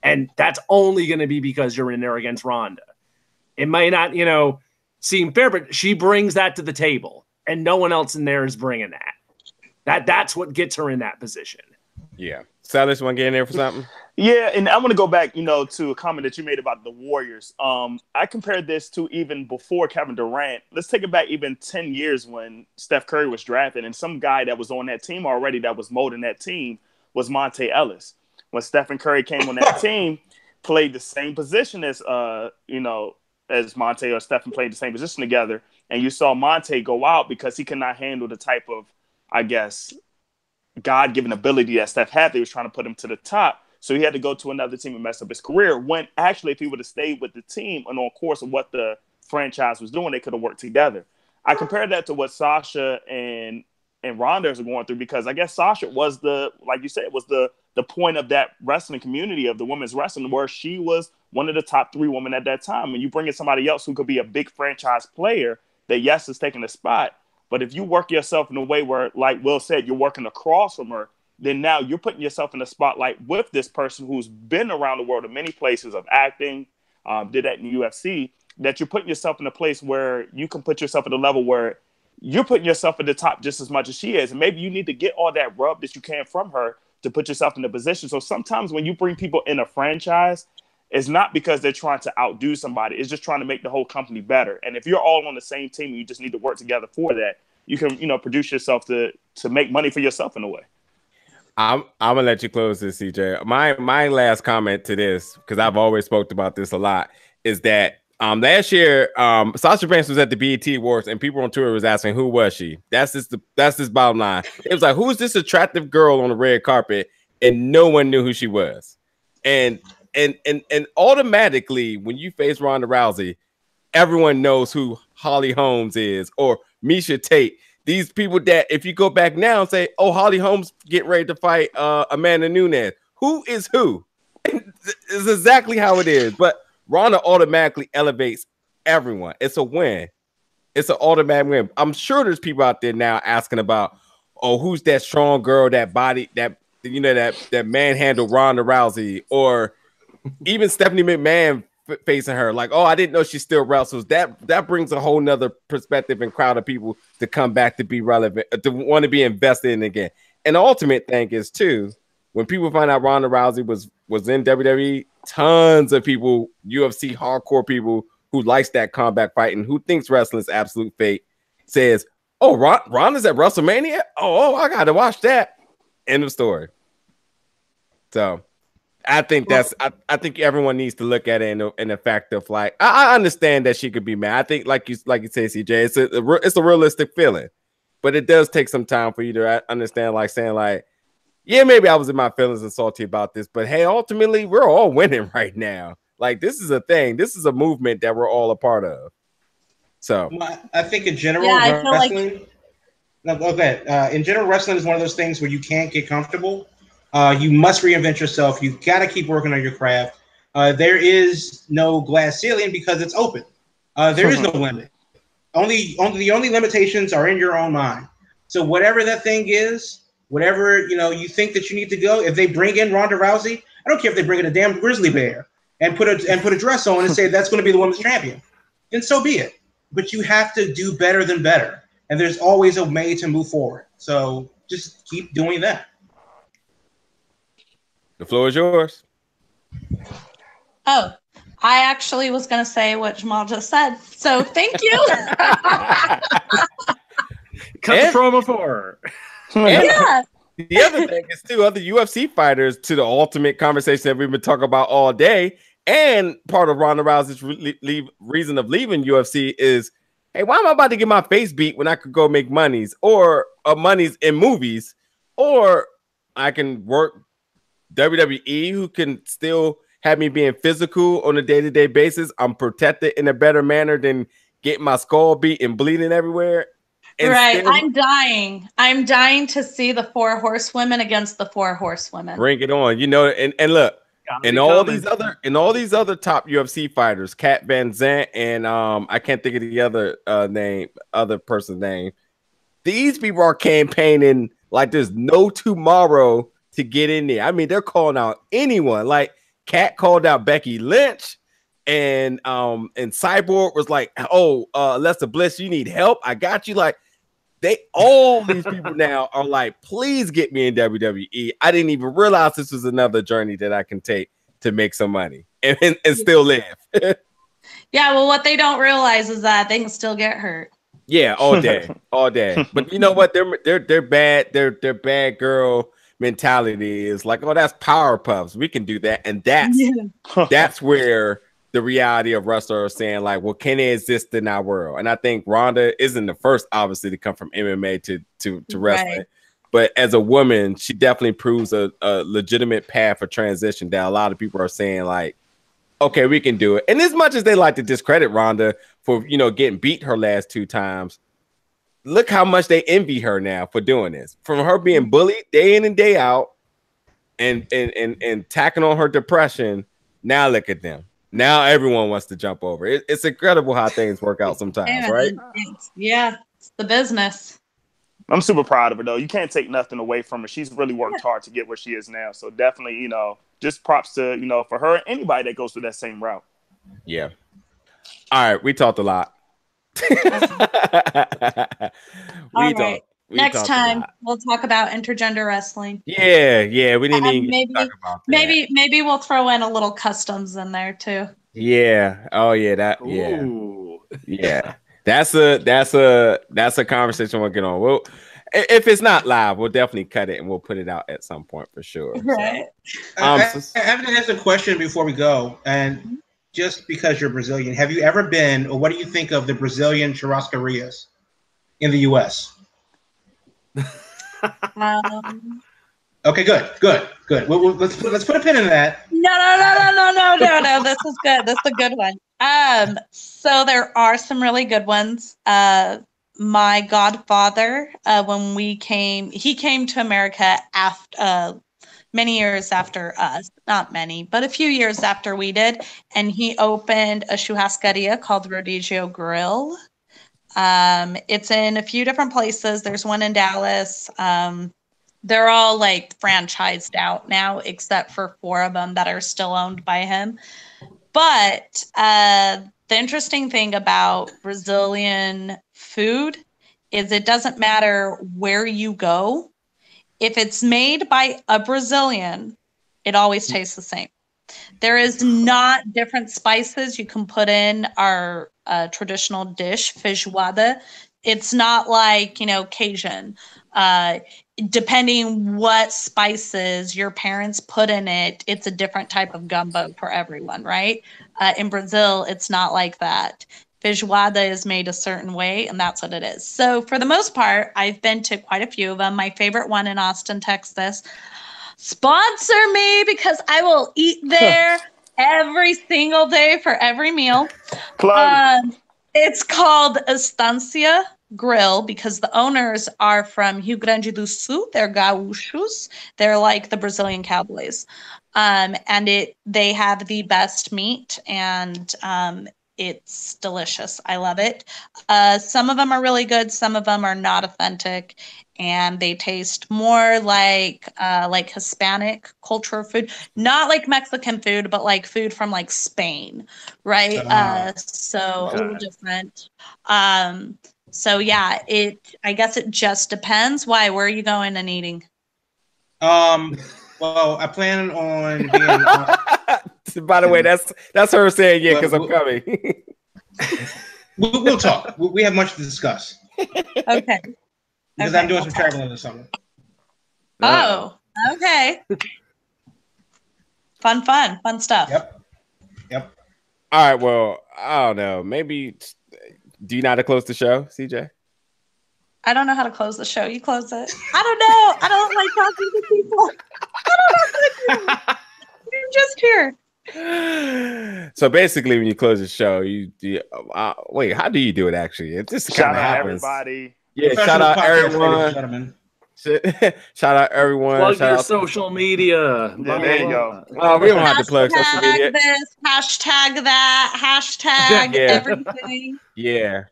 And that's only going to be because you're in there against Ronda. It might not, seem fair, but she brings that to the table, and no one else in there is bringing that. That's what gets her in that position. Yeah. Silas, want to get in there for something? Yeah, and I want to go back, to a comment that you made about the Warriors. I compared this to even before Kevin Durant. Let's take it back even 10 years when Steph Curry was drafted, and some guy that was on that team already that was molding that team was Monte Ellis. When Stephen Curry came on that team, played the same position as as Monte or Stephen played the same position together, and you saw Monte go out because he could not handle the type of, I guess, God-given ability that Steph had. They was trying to put him to the top. So he had to go to another team and mess up his career. When actually, if he would have stayed with the team and on course of what the franchise was doing, they could have worked together. I compared that to what Sasha and Ronda are going through, because I guess Sasha was like you said, was the point of that wrestling community of the women's wrestling, where she was one of the top 3 women at that time. When you bring in somebody else who could be a big franchise player that, yes, is taking a spot, but if you work yourself in a way where, like Will said, you're working across from her, then now you're putting yourself in the spotlight with this person who's been around the world in many places of acting, did that in the UFC, that you're putting yourself in a place where you can put yourself at a level where you're putting yourself at the top just as much as she is. And maybe you need to get all that rub that you can from her to put yourself in a position. So sometimes when you bring people in a franchise, it's not because they're trying to outdo somebody. It's just trying to make the whole company better. And if you're all on the same team, you just need to work together for that. You can, produce yourself to make money for yourself in a way. I'm gonna let you close this, CJ. My last comment to this, because I've always spoke about this a lot, is that last year Sasha Banks was at the BET Awards and people on Twitter was asking who was she. That's this bottom line. It was like, who is this attractive girl on the red carpet, and no one knew who she was. And automatically when you face Ronda Rousey, everyone knows who Holly Holmes is or Misha Tate. These people that if you go back now and say, oh, Holly Holmes get ready to fight Amanda Nunes. Who is who? It's exactly how it is. But Ronda automatically elevates everyone. It's a win. It's an automatic win. I'm sure there's people out there now asking about, oh, who's that strong girl, that body, that manhandled Ronda Rousey, or even Stephanie McMahon facing her, like, oh, I didn't know she still wrestles. That brings a whole nother perspective and crowd of people to come back to be relevant, to want to be invested in again. And the ultimate thing is too, when people find out Ronda Rousey was in WWE, tons of people, UFC hardcore people who likes that combat fighting, who thinks wrestling is absolute fake, says, oh, Ronda's at WrestleMania? Oh, I gotta watch that. End of story. So I think I think everyone needs to look at it in the fact of, like, I understand that she could be mad. I think like you say, CJ, it's a realistic feeling, but it does take some time for you to understand, like saying like, yeah, maybe I was in my feelings and salty about this, but hey, ultimately we're all winning right now. Like, this is a thing. This is a movement that we're all a part of. So I think in general, wrestling. In general, wrestling is one of those things where you can't get comfortable. You must reinvent yourself. You got to keep working on your craft. There is no glass ceiling because it's open. There is no limit. The only limitations are in your own mind. So whatever that thing is, whatever you think that you need to go. If they bring in Ronda Rousey, I don't care if they bring in a damn grizzly bear and put a dress on and say that's going to be the women's champion, then so be it. But you have to do better than better, and there's always a way to move forward. So just keep doing that. The floor is yours. Oh, I actually was going to say what Jamal just said. So thank you. Cut the promo for her. Yeah. The other thing is, too, other UFC fighters, to the ultimate conversation that we've been talking about all day, and part of Ronda Rousey's reason of leaving UFC is, hey, why am I about to get my face beat when I could go make monies or monies in movies, or I can work WWE who can still have me being physical on a day-to-day basis. I'm protected in a better manner than getting my skull beat and bleeding everywhere. And right. still, I'm dying to see the 4 horsewomen against the 4 horsewomen. Bring it on. And look, and all these other top UFC fighters, Kat Van Zant and I can't think of the other person's name. These people are campaigning like there's no tomorrow to get in there. I mean, they're calling out anyone. Like Kat called out Becky Lynch, and Cyborg was like, "Oh, Alexa Bliss, you need help? I got you." Like all these people now are like, "Please get me in WWE." I didn't even realize this was another journey that I can take to make some money and still live. Yeah, well, what they don't realize is that they can still get hurt. Yeah, all day. But you know what? They're bad. Their bad girl mentality is like, oh, that's Powerpuffs. We can do that, and that's where the reality of wrestlers are saying like, well, can they exist in our world? And I think Ronda isn't the first, obviously, to come from MMA to wrestling. Right. But as a woman, she definitely proves a legitimate path for transition that a lot of people are saying like, okay, we can do it. And as much as they like to discredit Ronda for, getting beat her last 2 times, look how much they envy her now for doing this. From her being bullied day in and day out and tacking on her depression, now look at them. Now everyone wants to jump over. It's incredible how things work out sometimes, right? It's the business. I'm super proud of her, though. You can't take nothing away from her. She's really worked hard to get where she is now. So definitely, just props to, for her and anybody that goes through that same route. Yeah. All right. We talked a lot. Next time we'll talk about intergender wrestling. Yeah. We didn't even talk about that. Maybe we'll throw in a little customs in there too. Yeah. Oh yeah. Ooh. Yeah. That's a conversation we'll get on. Well, if it's not live, we'll definitely cut it and we'll put it out at some point for sure. Right. So, I have to ask a question before we go, and just because you're Brazilian, have you ever been, or what do you think of the Brazilian churrascarias in the U.S.? Okay, good. Well, let's put a pin in that. No. This is good. This is a good one. So there are some really good ones. My godfather, when he came to America after many years after us, not many, but a few years after we did, and he opened a churrascaria called Rodízio Grill. It's in a few different places. There's one in Dallas. They're all like franchised out now, except for 4 of them that are still owned by him. But the interesting thing about Brazilian food is it doesn't matter where you go. If it's made by a Brazilian, it always tastes the same. There is not different spices you can put in our traditional dish, feijoada. It's not like, Cajun. Depending what spices your parents put in it, it's a different type of gumbo for everyone, right? In Brazil, it's not like that. Feijoada is made a certain way, and that's what it is. So for the most part, I've been to quite a few of them. My favorite one in Austin, Texas. Sponsor me because I will eat there every single day for every meal. It's called Estancia Grill because the owners are from Rio Grande do Sul. They're gaúchos. They're like the Brazilian cowboys. And they have the best meat, and it's delicious. I love it. Some of them are really good. Some of them are not authentic, and they taste more like Hispanic culture food, not like Mexican food, but like food from like Spain, right? So a little different. So yeah, I guess it just depends. Why? Where are you going and eating? Well, I plan on being. By the way, that's her saying yeah because I'm coming. We'll talk. We have much to discuss. Okay. Because I'm doing some traveling this summer. Oh, okay. Fun stuff. Yep. All right. Well, I don't know. Maybe. Do you know how to close the show, CJ? I don't know how to close the show. You close it. I don't know. I don't like talking to people. I You're just here. So basically, when you close the show, wait. How do you do it? Actually, it just kind Shout of out happens. everybody. Yeah, shout out everyone. Shout out everyone. Plug shout your out social media. Yeah, there you go. We don't have to plug social media. This, hashtag that, hashtag Yeah. everything. Yeah.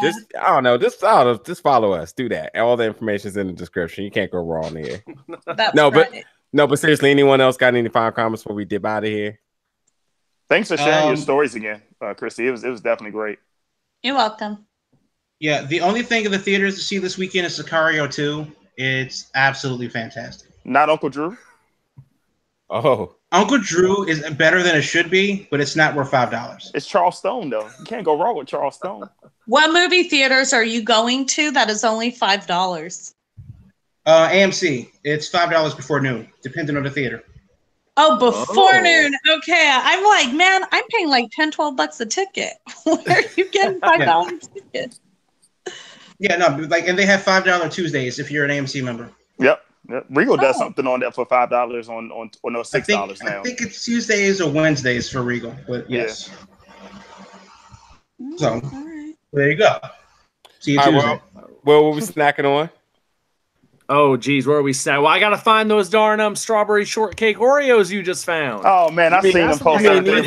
Just I don't know. Just follow us. Do that. All the information's in the description. You can't go wrong here. That's but seriously, anyone else got any final comments before we dip out of here? Thanks for sharing your stories again, Christy. It was definitely great. You're welcome. Yeah, the only thing in the theaters to see this weekend is Sicario 2. It's absolutely fantastic. Not Uncle Drew? Oh. Uncle Drew is better than it should be, but it's not worth $5. It's Charles Stone, though. You can't go wrong with Charles Stone. What movie theaters are you going to that is only $5? AMC. It's $5 before noon, depending on the theater. Oh, before noon. Okay. I'm like, man, I'm paying like $10-12 a ticket. Where are you getting $5 tickets? Yeah, no, and they have $5 Tuesdays if you're an AMC member. Yep. Regal does something on that for $5 on no $6 now. I think it's Tuesdays or Wednesdays for Regal, but yes. So there you go. See you Tuesday. Well, we'll be snacking on. Oh, geez, where are we at? Well, I gotta find those darn strawberry shortcake Oreos you just found. Oh man, I seen them post out there.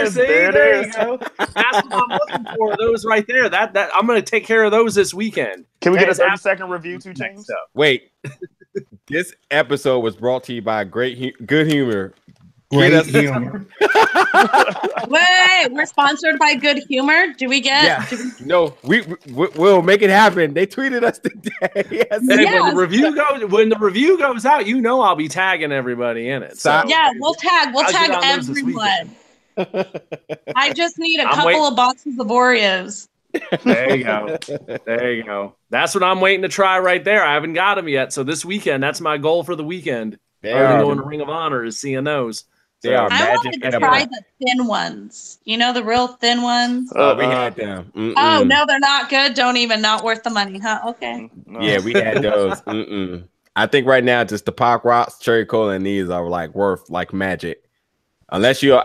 There you go. That's what I'm looking for. Those right there. That I'm gonna take care of those this weekend. Can we get a 30-second review too, James? Wait. This episode was brought to you by Good Humor. Great humor. Wait, we're sponsored by Good Humor. Do we get? Yeah. No, we'll make it happen. They tweeted us today. Yes. When the review goes out, you know I'll be tagging everybody in it. So yeah, we'll tag everyone. I just need a couple of boxes of Oreos. There you go. That's what I'm waiting to try right there. I haven't got them yet. So this weekend, that's my goal for the weekend. Other than going to Ring of Honor is seeing those. They are I magic. wanted to try the thin ones. You know, the real thin ones. Oh, we had them. Oh no, they're not good. Not worth the money, huh? Okay. No. Yeah, we had those. I think right now just the Pop Rocks, Cherry Cola, and these are like worth like magic. Unless you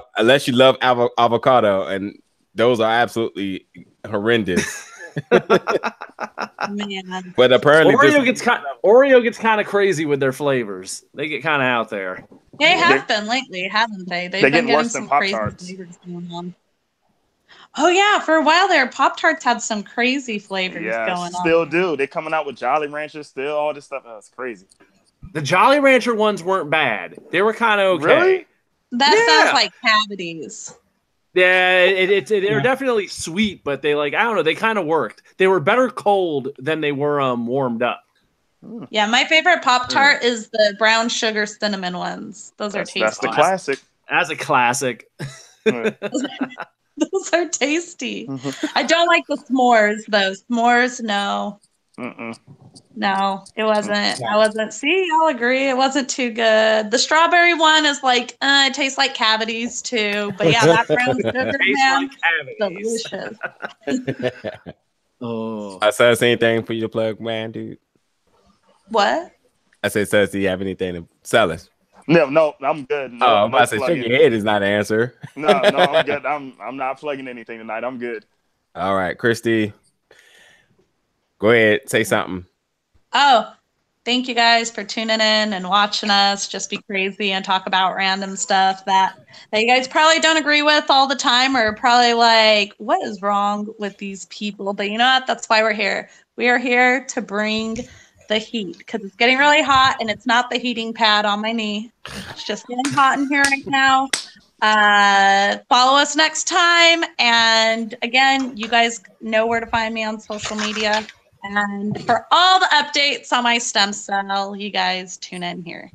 love avocado, and those are absolutely horrendous. Man. But apparently Oreo gets kind of crazy with their flavors. They get kind of out there. They have been lately, haven't they? They've been getting some crazy flavors going on. Oh yeah, for a while there, Pop-Tarts had some crazy flavors going on. Still do. They're coming out with Jolly Ranchers, still all this stuff. That's crazy. The Jolly Rancher ones weren't bad. They were kind of okay. Really? That sounds like cavities. Yeah, they're definitely sweet, but they I don't know, they kind of worked. They were better cold than they were warmed up. Yeah, my favorite Pop-Tart is the brown sugar cinnamon ones. Those are tasty. That's the classic. As a classic. Those are tasty. I don't like the s'mores though. S'mores, no. No, it wasn't. I wasn't. See, I'll agree. It wasn't too good. The strawberry one is it tastes like cavities too. But yeah, that brown sugar, man, delicious. Oh. I said, anything for you to plug, man, dude? What? I said, do you have anything to sell us? No, I'm good. No, I'm about to say, shake your head is not an answer. No, I'm good. I'm not plugging anything tonight. I'm good. All right, Christy, go ahead, say something. Oh, thank you guys for tuning in and watching us just be crazy and talk about random stuff that you guys probably don't agree with all the time, or probably like, what is wrong with these people? But you know what? That's why we're here. We are here to bring the heat, because it's getting really hot, and it's not the heating pad on my knee. It's just getting hot in here right now. Follow us next time. And again, you guys know where to find me on social media. And for all the updates on my stem cell, you guys tune in here.